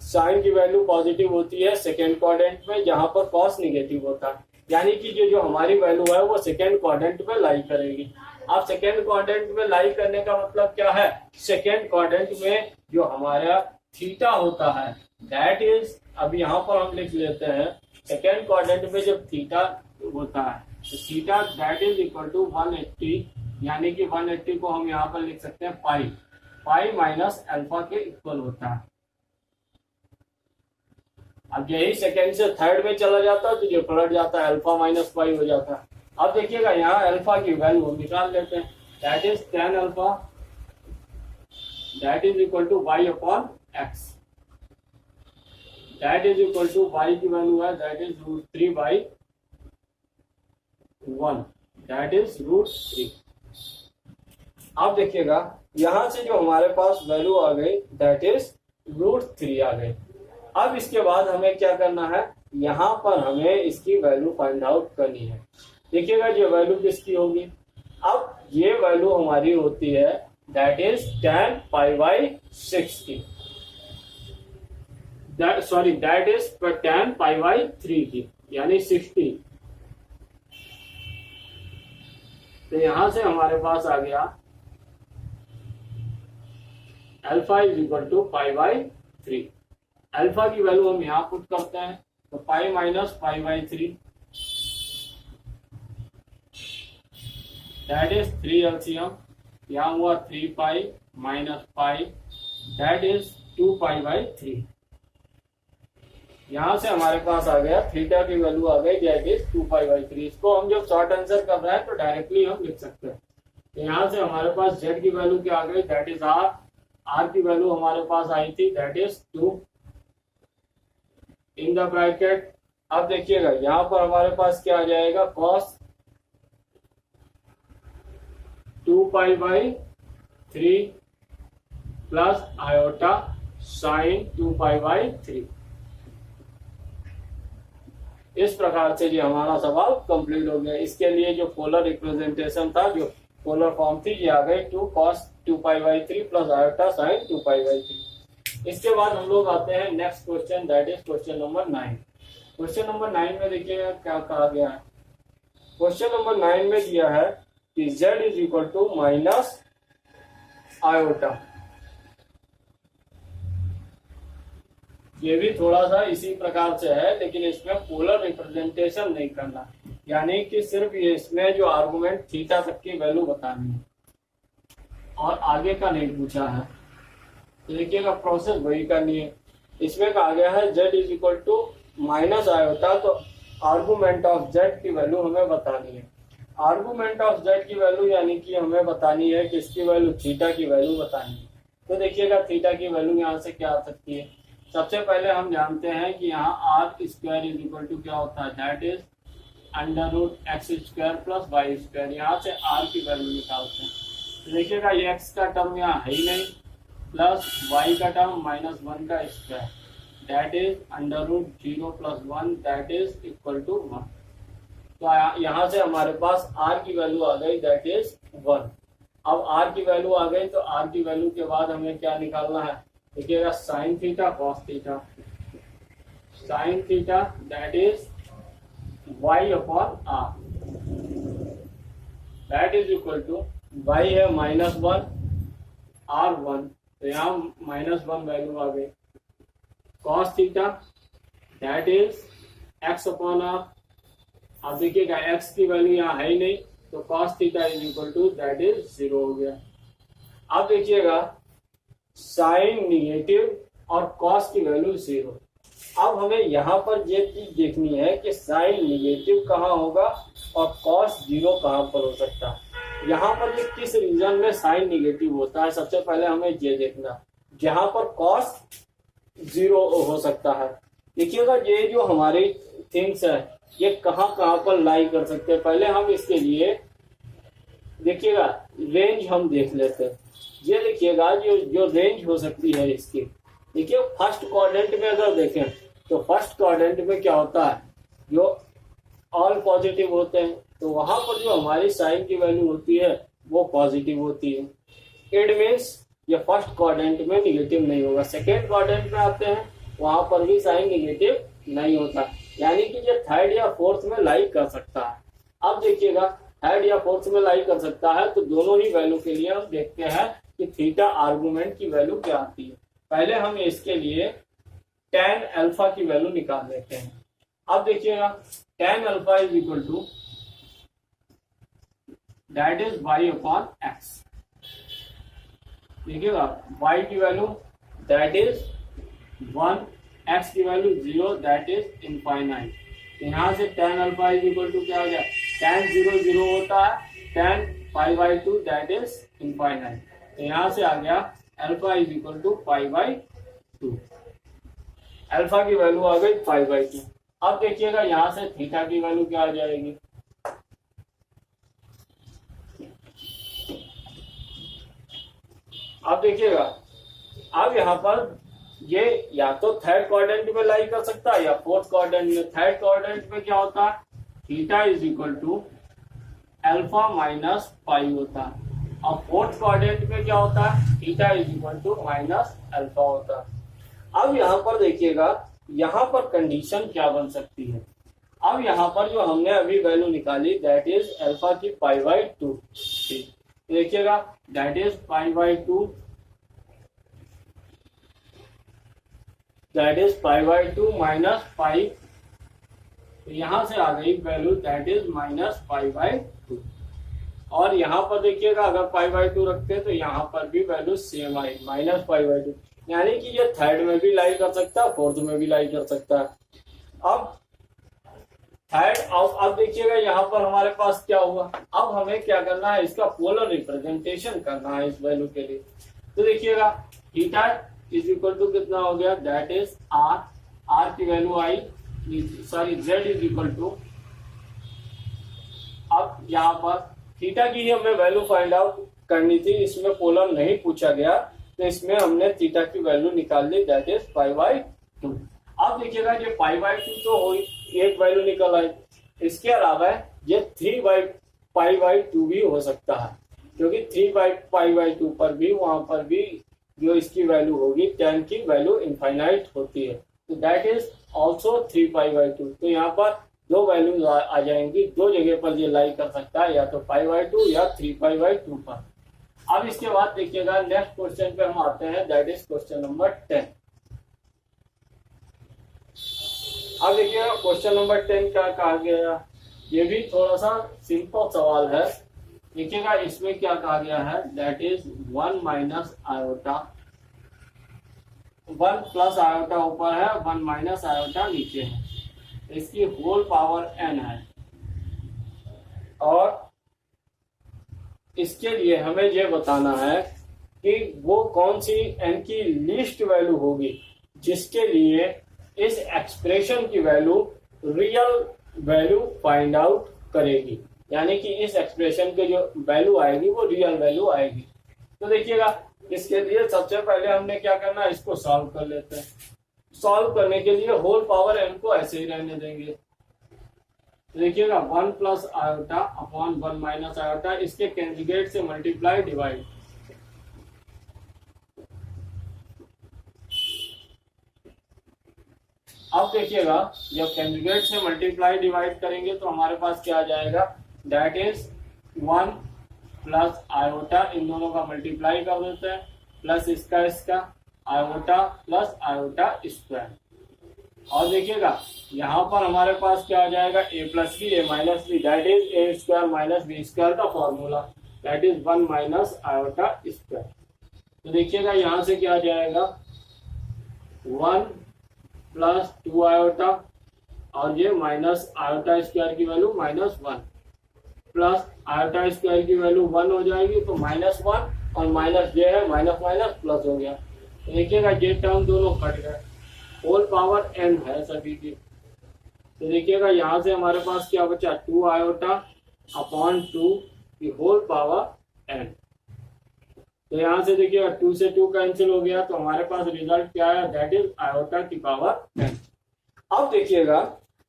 साइन की वैल्यू पॉजिटिव होती है सेकेंड क्वाड्रेंट में जहां पर cos निगेटिव होता है, यानी कि जो हमारी वैल्यू है वो सेकेंड क्वाड्रेंट में लाई करेगी। अब सेकेंड क्वाड्रेंट में लाई करने का मतलब क्या है, सेकेंड क्वाड्रेंट में जो हमारा थीटा होता है दैट इज, अब यहाँ पर हम लिख लेते हैं सेकेंड क्वाड्रेंट में जब थीटा होता है तो theta that is equal to 180, यानी कि 180 को हम यहाँ पर लिख सकते हैं पाई माइनस अल्फा के इक्वल होता है। अब यही सेकेंड से थर्ड में चला जाता है तो ये पलट जाता है, अल्फा माइनस पाई हो जाता है। अब देखिएगा यहाँ अल्फा की वैल्यू हम निकाल लेते हैं, that is tan alpha that is equal to y upon x that is equal to y की वैल्यू है दैट इज √3/1, दैट इज √3। अब देखिएगा यहां से जो हमारे पास वैल्यू आ गई दैट इज √3 आ गई। अब इसके बाद हमें क्या करना है, यहां पर हमें इसकी वैल्यू फाइंड आउट करनी है। देखिएगा ये वैल्यू किसकी होगी, अब ये वैल्यू हमारी होती है दैट इज tan π/6 की, दैट इज tan π/3 की, यानी 60। तो यहां से हमारे पास आ गया alpha is equal to π/3। Alpha की वैल्यू हम यहां पुट करते हैं तो pi minus π/3 that is 3 LCM, यहाँ हुआ 3π माइनस पाई दैट इज 2π/3। यहां से हमारे पास आ गया थीटा की वैल्यू आ गई दैट इज 2π/3। इसको हम जब शॉर्ट आंसर कर रहे हैं तो डायरेक्टली हम लिख सकते हैं। तो यहां से हमारे पास जेड की वैल्यू क्या आ गई दैट इज आर की वैल्यू हमारे पास आई थी that is 2 in the bracket. अब देखिएगा यहां पर हमारे पास क्या आ जाएगा कॉस 2π/3 प्लस आयोटा साइन 2π/3। इस प्रकार से जो हमारा सवाल कंप्लीट हो गया। इसके लिए जो पोलर रिप्रेजेंटेशन था, जो पोलर फॉर्म थी, ये आ गई 2 cos 2π/3 प्लस आयोटा साइन 2π/3। इसके बाद हम लोग आते हैं next question that is question number 9। Question number 9 में देखिएगा क्या कहा गया है। क्वेश्चन नंबर 9 में दिया है कि z is equal to minus iota. ये भी थोड़ा सा इसी प्रकार से है लेकिन इसमें पोलर रिप्रेजेंटेशन नहीं करना, यानी कि सिर्फ ये इसमें जो आर्गुमेंट थीटा तक की वैल्यू बतानी है और आगे का नहीं पूछा है। तो देखिएगा प्रोसेस वही करनी है। इसमें कहा गया है z is equal to minus iota, तो आर्गुमेंट ऑफ z की वैल्यू हमें बतानी है। आर्गुमेंट ऑफ z की वैल्यू यानी कि हमें बतानी है कि इसकी वैल्यू थीटा की वैल्यू बतानी है। तो देखिएगा थीटा की वैल्यू यहाँ से क्या आ सकती है। सबसे पहले हम जानते हैं कि यहाँ r square is equal to क्या होता है that is √x² plus y²। यहाँ से आर की वैल्यू निकालते हैं तो देखिएगा ये x का टर्म यहाँ है ही नहीं, प्लस y का टर्म -1 का square that is √0 plus 1 that is equal to 1। तो यहाँ से हमारे पास r की वैल्यू आ गई दैट इज 1। अब r की वैल्यू आ गई तो r की वैल्यू के बाद हमें क्या निकालना है, देखिएगा sine theta cos theta. Sine theta that is y/r that is equal to y है -1 r1, तो यहाँ -1 वैल्यू आ गई। Cos theta that is x/r। अब देखिएगा x की वैल्यू यहाँ है ही नहीं तो cos theta is equal to that is 0 हो गया। अब देखिएगा साइन निगेटिव और कॉस की वैल्यू 0। अब हमें यहाँ पर ये चीज देखनी है कि साइन निगेटिव कहाँ होगा और कॉस 0 कहाँ पर हो सकता है। यहाँ पर ये किस रीजन में साइन निगेटिव होता है, सबसे पहले हमें ये देखना। जहाँ पर कॉस 0 हो सकता है, देखिएगा ये जो हमारी थिंग्स है ये कहाँ पर लाई कर सकते हैं। पहले हम इसके लिए देखिएगा रेंज हम देख लेते हैं। ये देखिएगा जो रेंज हो सकती है इसकी, देखिए फर्स्ट क्वाड्रेंट में अगर देखें तो फर्स्ट क्वाड्रेंट में क्या होता है, जो ऑल पॉजिटिव होते हैं, तो वहां पर जो हमारी साइन की वैल्यू होती है वो पॉजिटिव होती है। इट मीन्स ये फर्स्ट क्वाड्रेंट में निगेटिव नहीं होगा। सेकेंड क्वाड्रेंट में आते हैं वहां पर भी साइन निगेटिव नहीं होता, यानी कि ये थर्ड या फोर्थ में लाई कर सकता है। अब देखिएगा थर्ड या फोर्थ में लाई कर सकता है तो दोनों ही वैल्यू के लिए हम देखते हैं कि थीटा आर्गुमेंट की वैल्यू क्या आती है। पहले हम इसके लिए tan अल्फा की वैल्यू निकाल लेते हैं। अब देखिएगा tan alpha is equal to that is y/x। देखिएगा y की वैल्यू दैट इज 1, x की वैल्यू 0 दैट इज इनफाइनाइट। यहाँ से tan alpha is equal to क्या हो गया, tan 0 0 होता है, tan π/2 दैट इज इनफाइनाइट। तो यहाँ से आ गया alpha is equal to π/2। Alpha की वैल्यू आ गई 5/2। अब देखिएगा यहां से थीटा की वैल्यू क्या आ जाएगी, अब देखिएगा अब यहाँ पर ये या तो थर्ड क्वाड्रेंट में लाई कर सकता है या फोर्थ क्वाड्रेंट में। थर्ड क्वाड्रेंट में क्या होता है, theta is equal to alpha minus pi होता है, और फोर्थ क्वाड्रेंट में क्या होता है, theta is equal to minus alpha होता है। अब यहाँ पर देखिएगा यहाँ पर कंडीशन क्या बन सकती है। अब यहाँ पर जो हमने अभी वैल्यू निकाली दैट इज अल्फा की π/2, देखिएगा that is π/2, that is π/2 minus pi, तो यहां से आ गई वैल्यू दैट इज माइनस π/2। और यहाँ पर देखिएगा अगर π/2 रखते हैं तो यहाँ पर भी वैल्यू सेम आई माइनस π/2, यानी कि ये थर्ड में भी लाई कर सकता है, फोर्थ में भी लाई कर सकता है। अब थर्ड, अब देखिएगा यहाँ पर हमारे पास क्या हुआ, अब हमें क्या करना है, इसका पोलर रिप्रेजेंटेशन करना है इस वैल्यू के लिए। तो देखिएगा थीटा इज इक्वल टू कितना हो गया, दैट इज आर की वैल्यू आई, sorry z is equal to, अब यहाँ पर थीटा की ही हमें वैल्यू फाइंड आउट करनी थी, इसमें पोलर नहीं पूछा गया, तो इसमें हमने थीटा की वैल्यू निकाल ली दैट इज π/2। अब देखिएगा ये π/2 तो हुई, एक वैल्यू निकल आई, इसके अलावा ये 3/π/2 भी हो सकता है, क्योंकि 3/π/2 पर भी वहां पर भी जो इसकी वैल्यू होगी tan की वैल्यू इनफाइनाइट होती है, तो दैट इज ऑल्सो 3/π/2। तो यहाँ पर दो वैल्यूज आ जाएंगी, दो जगह पर ये लाई कर सकता है, या तो π/2 या 3/2 पर। अब इसके बाद देखिएगा नेक्स्ट क्वेश्चन पे हम आते हैं, दैट इज क्वेश्चन नंबर 10। अब देखिएगा क्वेश्चन नंबर 10 क्या कहा गया, ये भी थोड़ा सा सिंपल सवाल है। देखिएगा इसमें क्या कहा गया है, that is 1 minus iota, 1 plus iota ऊपर है, 1 माइनस आयोटा नीचे है, इसकी होल पावर n है, और इसके लिए हमें यह बताना है कि वो कौन सी n की लीस्ट वैल्यू होगी जिसके लिए इस एक्सप्रेशन की value real value find out करेगी, यानी कि इस एक्सप्रेशन के जो वैल्यू आएगी वो रियल वैल्यू आएगी। तो देखिएगा इसके लिए सबसे पहले हमने क्या करना है, इसको सॉल्व कर लेते हैं। सॉल्व करने के लिए होल पावर n को ऐसे ही रहने देंगे। देखिएगा 1 plus iota upon 1 minus iota, इसके कंजुगेट से मल्टीप्लाई डिवाइड, अब देखिएगा जब कंजुगेट से मल्टीप्लाई डिवाइड करेंगे तो हमारे पास क्या आ जाएगा, दैट इज 1 प्लस आयोटा, इन दोनों का मल्टीप्लाई कर देते हैं, प्लस इसका आयोटा प्लस आयोटा स्क्वायर। और देखिएगा यहाँ पर हमारे पास क्या आ जाएगा, a plus b a minus b, that is a square minus b square का formula, that is 1 minus iota square. तो देखिएगा यहाँ से क्या आ जाएगा, 1 प्लस 2 आयोटा, और ये माइनस आयोटा स्क्वायर की वैल्यू -1, प्लस आयोटा स्क्वायर की वैल्यू 1 हो जाएगी, तो -1 और माइनस ये है, माइनस माइनस प्लस हो गया। तो देखिएगा ये टर्म दोनों कट गए, होल पावर n है सभी की। तो देखिएगा यहाँ से हमारे पास क्या बचा, 2 आयोटा अपॉन 2 की होल पावर n। तो यहाँ से देखिएगा 2 से 2 कैंसिल हो गया, तो हमारे पास रिजल्ट क्या है, दैट इज आयोटा की पावर n। अब देखिएगा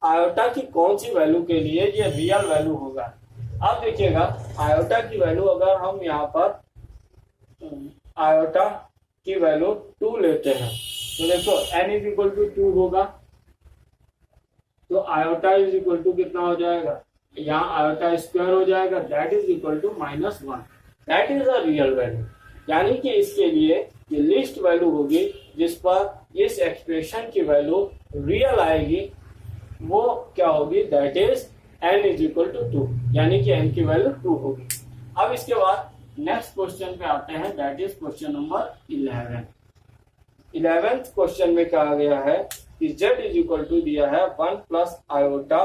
आयोटा की कौन सी वैल्यू के लिए ये रियल वैल्यू होगा। अब देखिएगा आयोटा की वैल्यू अगर हम यहाँ पर आयोटा की वैल्यू 2 लेते हैं, तो देखो n इज इक्वल टू 2 होगा, तो आयोटा इज इक्वल टू कितना हो जाएगा, यहाँ आयोटा स्क्वायर हो जाएगा, that is equal to -1, that is a real value. यानी कि इसके लिए ये लिस्ट वैल्यू होगी जिस पर इस एक्सप्रेशन की वैल्यू रियल आएगी, वो क्या होगी, that is n is equal to 2, यानी कि n की वैल्यू 2 होगी। अब इसके बाद नेक्स्ट क्वेश्चन पे आते हैं, that is question number 11। 11th question में कहा गया है कि z इज इक्वल टू दिया है 1 प्लस आयोटा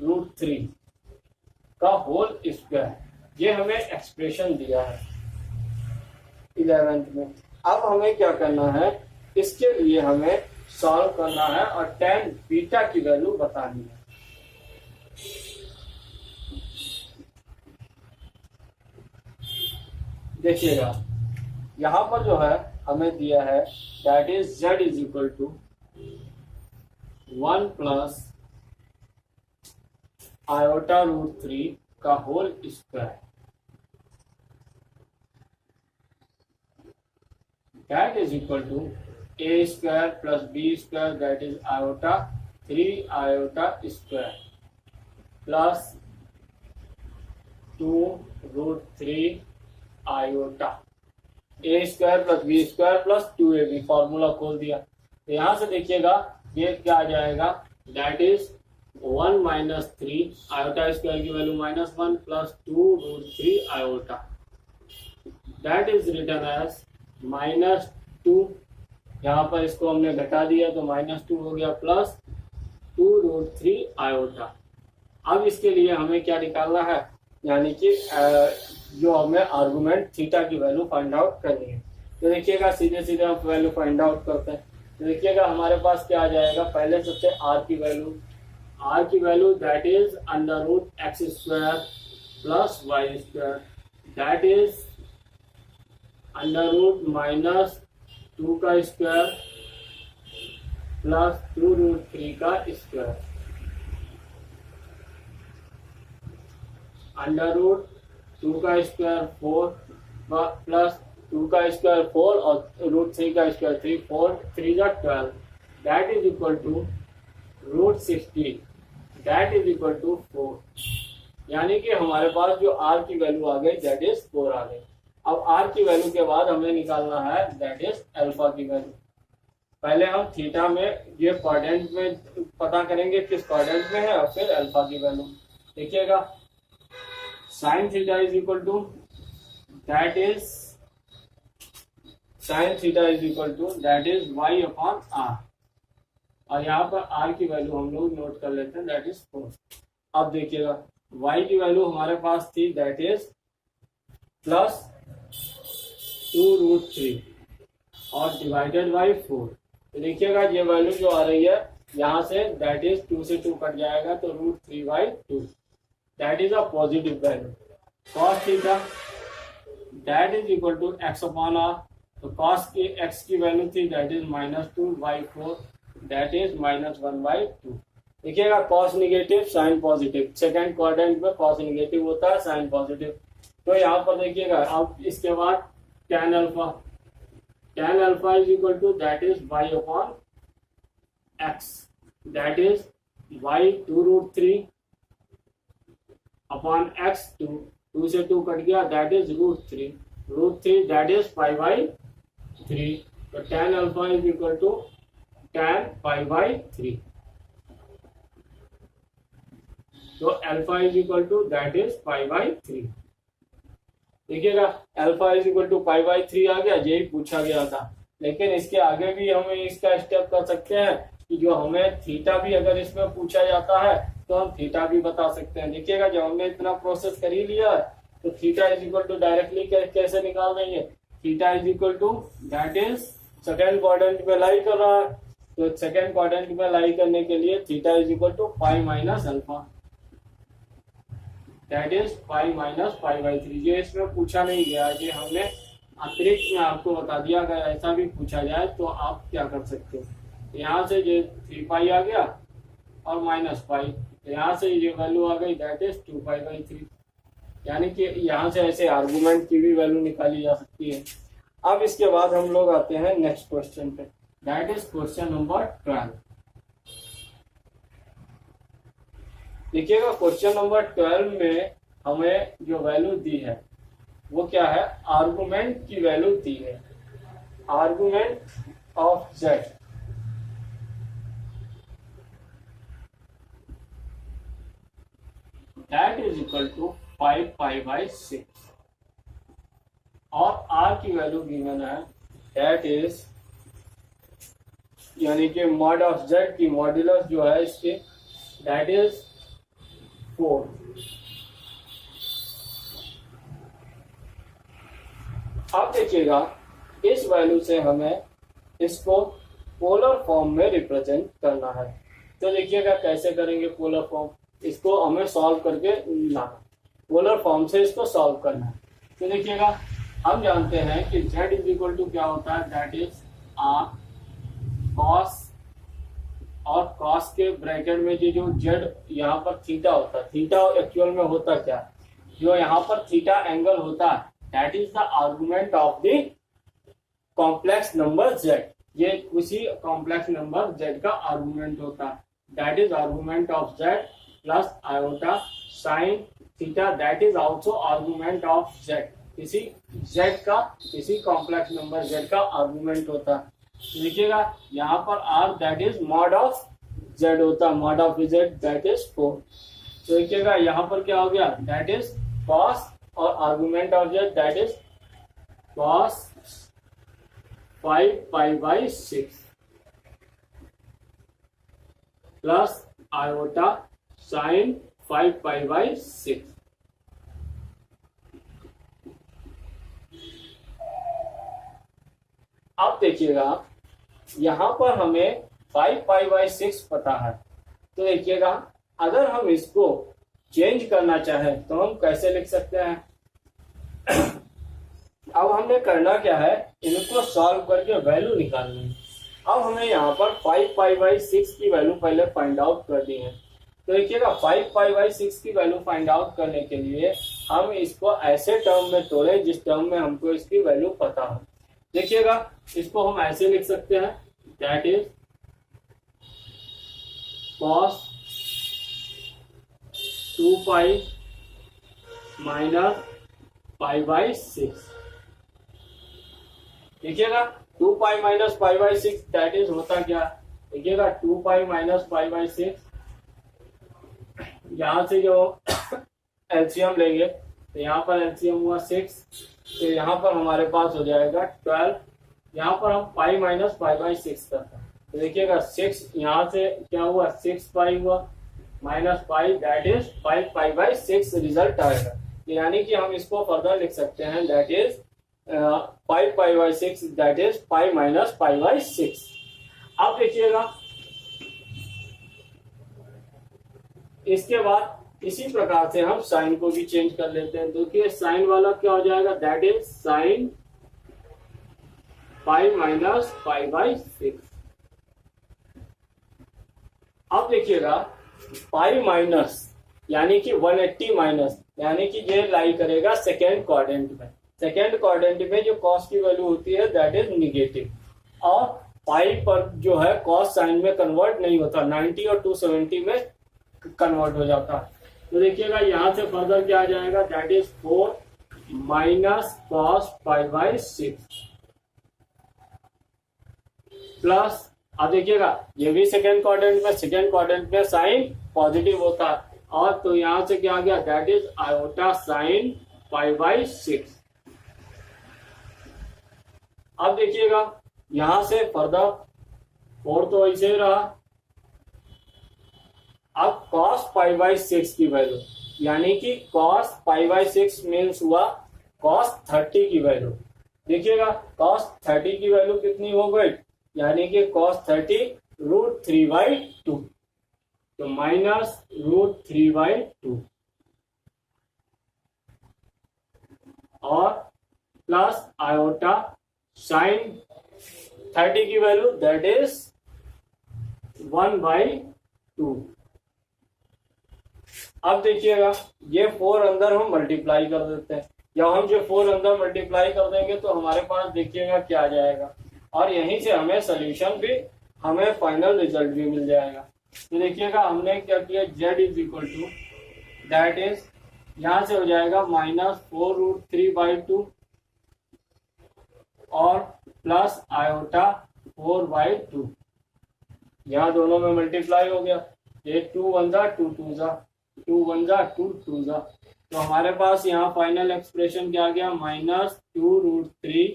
√3 का होल स्क्वायर, ये हमें एक्सप्रेशन दिया है 11th में। अब हमें क्या करना है, इसके लिए हमें सॉल्व करना है और tan बीटा की वैल्यू बतानी है। देखिएगा यहां पर जो है हमें दिया है that is z is equal to 1 plus iota root 3 का whole square, that is equal to a square plus b square that is iota 3 iota square plus 2 root 3 iota a square plus b square plus 2ab, formula खोल दिया। तो यहां से देखिएगा ये क्या आ जाएगा, that is 1 minus 3 iota square की value -1 plus 2 root 3 iota, that is written as -2। यहाँ पर इसको हमने घटा दिया तो -2 हो गया प्लस 2 रूट 3 आयोटा। अब इसके लिए हमें क्या निकालना है, यानी कि जो हमें आर्गुमेंट थीटा की वैल्यू फाइंड आउट करनी है। तो देखिएगा सीधे सीधे हम वैल्यू फाइंड आउट करते हैं। तो देखिएगा हमारे पास क्या आ जाएगा, पहले सबसे आर की value that is under root x square plus y square that is under root -2 का स्क्वायर प्लस 2 रूट 3 का स्क्वायर, अंडर रूट 2 का स्क्वायर 4 प्लस 2 का स्क्वायर 4 और रूट 3 का स्क्वायर 3, 4 3 जा 12 that is equal to root 16 that is equal to 4। यानी कि हमारे पास जो आर की वैल्यू आ गई दैट इज 4 आ गई। अब आर की वैल्यू के बाद हमें निकालना है दैट इज अल्फा की वैल्यू। पहले हम थीटा में ये क्वाड्रेंट में पता करेंगे किस क्वाड्रेंट में है और फिर अल्फा की वैल्यू। देखिएगा sine theta is equal to that is y upon r, और यहाँ पर आर की वैल्यू हम लोग नोट कर लेते हैं दैट इज 4। अब देखिएगा वाई की वैल्यू हमारे पास थी दैट इज प्लस 2 रूट 3 और डिवाइडेड बाई 4। तो देखिएगा ये वैल्यू जो आ रही है यहाँ से दैट इज 2 से 2 कट जाएगा तो root 3/2 that is a positive value. Cos theta that is equal to x upon r, तो कॉस की एक्स की वैल्यू थी दैट इज -2/4 दैट इज -1/2। देखिएगा cos negative sine positive, second quadrant में cos negative होता है साइन पॉजिटिव। तो यहाँ पर देखिएगा अब इसके बाद tan alpha is equal to that is y upon x that is y 2 root 3 upon x 2 से 2 कट गया that is root 3 that is 5/3। तो tan alpha is equal to tan 5/3। तो alpha is equal to that is 5/3। देखिएगा alpha is equal to 5/3 आ गया, यही पूछा गया था। लेकिन इसके आगे भी हम इसका स्टेप कर सकते हैं कि जो हमें थीटा भी अगर इसमें पूछा जाता है तो हम थीटा भी बता सकते हैं। देखिएगा जब हमने इतना प्रोसेस कर ही लिया है तो theta is equal to directly कैसे निकाल देंगे, theta is equal to that is second quadrant में लाई कर रहा है, तो सेकेंड क्वाड्रेंट में लाई करने के लिए theta is equal to 5 minus alpha that is 5 minus 5/3। ये इसमें पूछा नहीं गया, ये हमने अतिरिक्त में आपको बता दिया। अगर ऐसा भी पूछा जाए तो आप क्या कर सकते हो, यहाँ से ये 3 आ गया और -5, यहाँ से ये वैल्यू आ गई दैट इज 2π/3। यानी कि यहाँ से ऐसे आर्गुमेंट की भी वैल्यू निकाली जा सकती है। अब इसके बाद हम लोग आते हैं नेक्स्ट क्वेश्चन पे, दैट इज क्वेश्चन नंबर 12। देखिएगा क्वेश्चन नंबर 12 में हमें जो वैल्यू दी है वो क्या है, आर्गुमेंट की वैल्यू दी है, argument of z that is equal to 5π/6 और r की वैल्यू गिवन है दैट इज, यानी कि मॉड ऑफ z की मॉड्यूलस जो है इसके दैट इज 4। अब देखिएगा इस वैल्यू से हमें इसको पोलर फॉर्म में रिप्रेजेंट करना है। तो देखिएगा कैसे करेंगे पोलर फॉर्म, इसको हमें सॉल्व करके लाना, पोलर फॉर्म से इसको सॉल्व करना है। तो देखिएगा हम जानते हैं कि z इज इक्वल टू क्या होता है, दैट इज कॉस, और कॉस के ब्रैकेट में जो z यहाँ पर थीटा होता है, थीटा एक्चुअल में होता क्या, जो यहाँ पर थीटा एंगल होता है that is the argument of the complex number z, ये किसी कॉम्प्लेक्स नंबर z का आर्गुमेंट होता है, that is argument of z plus iota sine theta, that is also argument of z, किसी z का, किसी कॉम्प्लेक्स नंबर z का argument होता है। देखिएगा यहाँ पर r that is mod of z होता है, mod of z that is 4। तो देखिएगा यहाँ पर क्या हो गया, दैट इज cos और argument of z that is cos 5 pi by 6 plus iota sign 5 pi by 6। अब देखिएगा यहां पर हमें 5 पाई बाई 6 पता है, तो देखिएगा अगर हम इसको चेंज करना चाहें तो हम कैसे लिख सकते हैं। अब हमने करना क्या है, इनको सॉल्व करके वैल्यू निकालनी है। अब हमें यहाँ पर 5 पाई बाई 6 की वैल्यू पहले फाइंड आउट कर दी है। तो देखिएगा 5 पाई बाई 6 की वैल्यू फाइंड आउट करने के लिए हम इसको ऐसे टर्म में तोड़े जिस टर्म में हमको इसकी वैल्यू पता हो। देखिएगा इसको हम ऐसे लिख सकते हैं, that is cos 2 pi minus pi by 6। देखिएगा 2 pi minus pi by 6 that is होता क्या, देखिएगा 2 पाई माइनस पाई बाई 6, यहाँ से जो एलसीएम लेंगे तो यहाँ पर एलसीएम हुआ 6, तो यहाँ पर हमारे पास हो जाएगा 12, यहाँ पर हम पाई माइनस पाई बाई 6 करते हैं। तो देखिएगा 6 यहाँ से क्या हुआ, 6 पाई हुआ minus pi that is 5 pi by 6 result आएगा। यानी कि हम इसको फर्दर लिख सकते हैं, that is 5 pi by 6 that is pi minus pi by 6। अब देखिएगा इसके बाद इसी प्रकार से हम साइन को भी चेंज कर लेते हैं। देखिए साइन वाला क्या हो जाएगा, that is sine pi minus pi by 6। अब देखिएगा पाई माइनस यानी कि 180 माइनस, यानी कि ये लाई करेगा सेकेंड क्वाड्रेंट में। सेकेंड क्वाड्रेंट में जो कॉस की वैल्यू होती है दैट इज निगेटिव, और पाई पर जो है कॉस साइन में कन्वर्ट नहीं होता, 90 और 270 में कन्वर्ट हो जाता है। तो देखिएगा यहां से फर्दर क्या आ जाएगा, that is 4 minus cos pi by 6 plus, अब देखिएगा ये भी सेकेंड क्वाड्रेंट में साइन पॉजिटिव होता है, और तो यहां से क्या आ गया, that is iota sine pi by 6। अब देखिएगा यहां से फर्दर 4 तो ऐसे ही रहा, अब cos पाई बाई 6 की वैल्यू, यानी कि cos पाई बाई 6 मीन्स हुआ cos 30 की वैल्यू। देखिएगा cos 30 की वैल्यू कितनी हो गई, यानी कि cos 30 √3/2, तो माइनस √3/2 और प्लस आयोटा साइन 30 की वैल्यू दैट इज 1/2। अब देखिएगा ये 4 अंदर हम मल्टीप्लाई कर देते हैं, जब हम जो 4 अंदर मल्टीप्लाई कर देंगे तो हमारे पास देखिएगा क्या आ जाएगा, और यहीं से हमें सोल्यूशन भी, हमें फाइनल रिजल्ट भी मिल जाएगा। तो देखिएगा हमने क्या किया, z is equal to that is यहां से हो जाएगा माइनस 4√3/2 और प्लस आयोटा 4/2, यहाँ दोनों में मल्टीप्लाई हो गया, ये 2 1 जा 2 2 जा 2 1 जा 2 2 जा, तो हमारे पास यहाँ फाइनल एक्सप्रेशन क्या आ गया, माइनस 2√3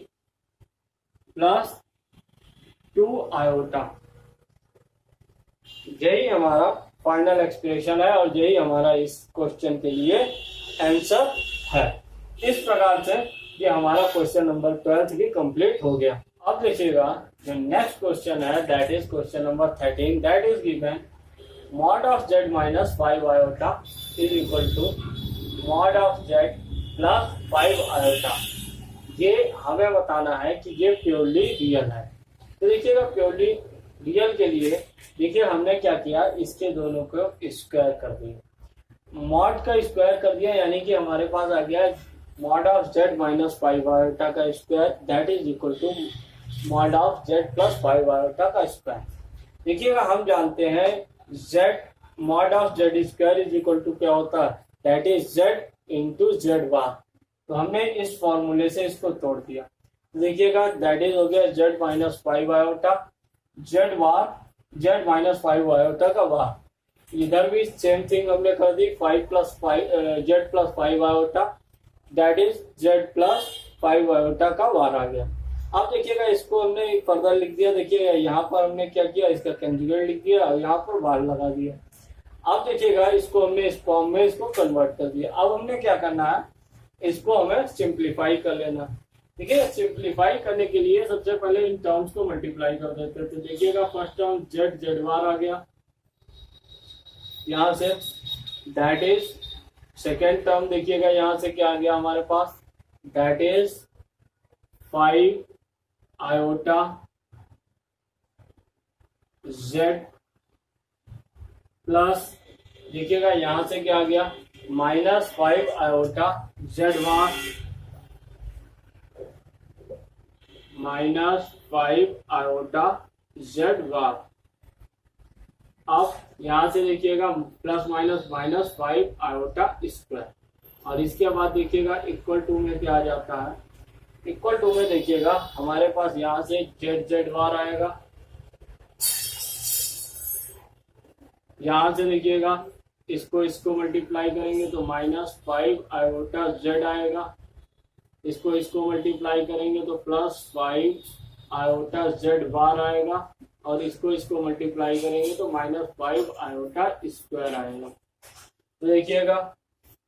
प्लस 2 आयोटा। यही हमारा फाइनल एक्सप्रेशन है और यही हमारा इस क्वेश्चन के लिए आंसर है। इस प्रकार से ये हमारा क्वेश्चन नंबर 12 भी कंप्लीट हो गया। अब देखिएगा जो नेक्स्ट क्वेश्चन है that is question number 13 that is given mod of z minus 5 iota is equal to mod of z plus 5 iota। ये हमें बताना है कि ये प्योरली रियल है। तो देखिएगा प्योरली रियल के लिए देखिए हमने क्या किया, इसके दोनों को स्क्वायर कर दिया, मॉड का स्क्वायर कर दिया, यानी कि हमारे पास आ गया mod of z minus 5 iota का square that is equal to mod of z plus 5 iota का स्क्वायर। देखिएगा हम जानते हैं z mod of z square is equal to क्या होता है, that is z into z bar. तो हमने इस फॉर्मूले से इसको तोड़ दिया। देखिएगा दैट इज हो गया z माइनस 5 आयोटा जेड बार, z माइनस 5 आयोटा का बार। इधर भी सेम थिंग हमने कर दी 5 plus 5 z plus 5 iota that is z plus 5 iota का बार आ गया। अब देखिएगा इसको हमने फर्दर लिख दिया, देखिएगा यहाँ पर हमने क्या किया, इसका कंजुगेट लिख दिया और यहाँ पर बार लगा दिया। अब देखिएगा इसको हमने इस फॉर्म में इसको कन्वर्ट कर दिया। अब हमने क्या करना है, इसको हमें सिंप्लीफाई कर लेना। देखिए सिंप्लीफाई करने के लिए सबसे पहले इन टर्म्स को मल्टीप्लाई कर देते हैं। तो देखिएगा फर्स्ट टर्म जेड बार आ गया यहाँ से, दैट इज सेकेंड टर्म देखिएगा यहाँ से क्या आ गया हमारे पास, that is 5 iota z plus देखिएगा यहां से क्या आ गया minus 5 iota z bar minus 5 iota z bar. अब यहां से देखिएगा plus minus minus 5 iota square, और इसके बाद देखिएगा इक्वल टू में क्या आ जाता है, इक्वल टू में देखिएगा हमारे पास यहाँ से जेड बार आएगा, यहाँ से देखिएगा इसको मल्टीप्लाई करेंगे तो माइनस 5 आयोटा जेड आएगा, इसको मल्टीप्लाई करेंगे तो प्लस 5 आयोटा जेड बार आएगा, और इसको मल्टीप्लाई करेंगे तो माइनस 5 आयोटा स्क्वायर आएगा। तो देखिएगा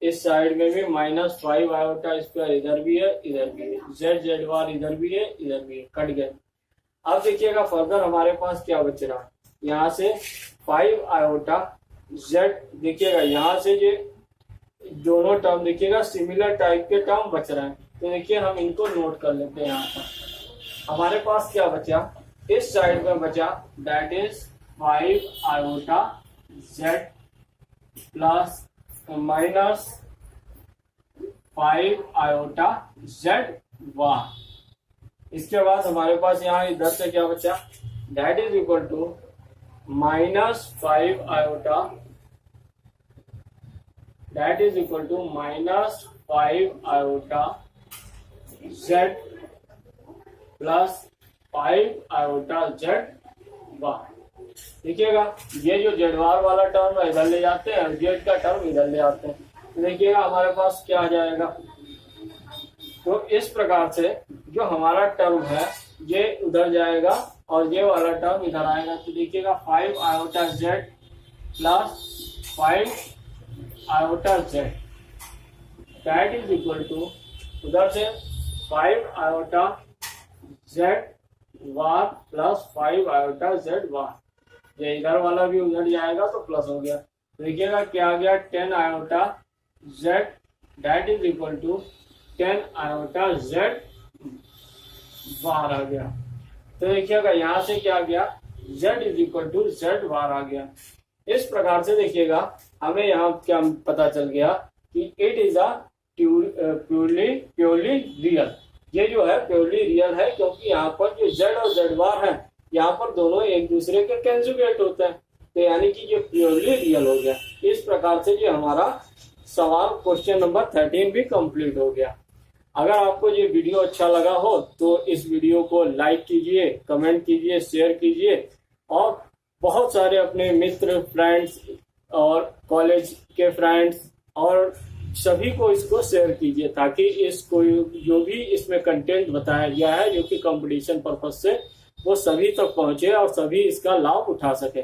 इस साइड में भी माइनस 5 आयोटा स्क्वायर इधर भी है इधर भी है, जेड बार इधर भी है इधर भी है, कट गए। अब देखिएगा फर्दर हमारे पास क्या बच रहा है, यहाँ से 5 आयोटा जेड, देखिएगा यहाँ से ये दोनों टर्म देखिएगा सिमिलर टाइप के टर्म बच रहे हैं। तो देखिए हम इनको नोट कर लेते हैं। यहाँ पर हमारे पास क्या बचा, इस साइड में बचा that is 5 iota z plus minus 5 iota z bar. इसके बाद हमारे पास यहाँ इधर से क्या बचा, that is equal to minus 5 iota, that is equal to minus 5 iota z plus 5 iota z bar. देखिएगा ये जो जेडवार वाला टर्म है इधर ले जाते हैं, जेड का टर्म इधर ले आते हैं। तो देखिएगा हमारे पास क्या आ जाएगा, तो इस प्रकार से जो हमारा टर्म है ये उधर जाएगा और ये वाला टर्म इधर आएगा। तो देखिएगा 5 iota z plus 5 iota z that is equal to उधर से 5 iota z bar plus 5 iota z bar. ये इधर वाला भी उधर जाएगा तो प्लस हो गया। देखिएगा क्या आ गया 10 iota z that is equal to 10 iota z bar आ गया। तो देखिएगा यहाँ से क्या आ गया z is equal to z bar आ गया। इस प्रकार से देखिएगा हमें यहाँ क्या पता चल गया कि it is a purely real. ये जो है प्योरली रियल है क्योंकि यहाँ पर जो z और z बार है यहाँ पर दोनों एक दूसरे के कंजुगेट होते हैं, तो यानी कि ये प्योरली रियल हो गया। इस प्रकार से ये हमारा सवाल क्वेश्चन नंबर 13 भी कंप्लीट हो गया। अगर आपको ये वीडियो अच्छा लगा हो तो इस वीडियो को लाइक कीजिए, कमेंट कीजिए, शेयर कीजिए और बहुत सारे अपने मित्र, फ्रेंड्स और कॉलेज के फ्रेंड्स और सभी को इसको शेयर कीजिए ताकि इसको जो भी इसमें कंटेंट बताया गया है जो कि कंपटीशन पर्पज से वो सभी तक पहुंचे और सभी इसका लाभ उठा सके।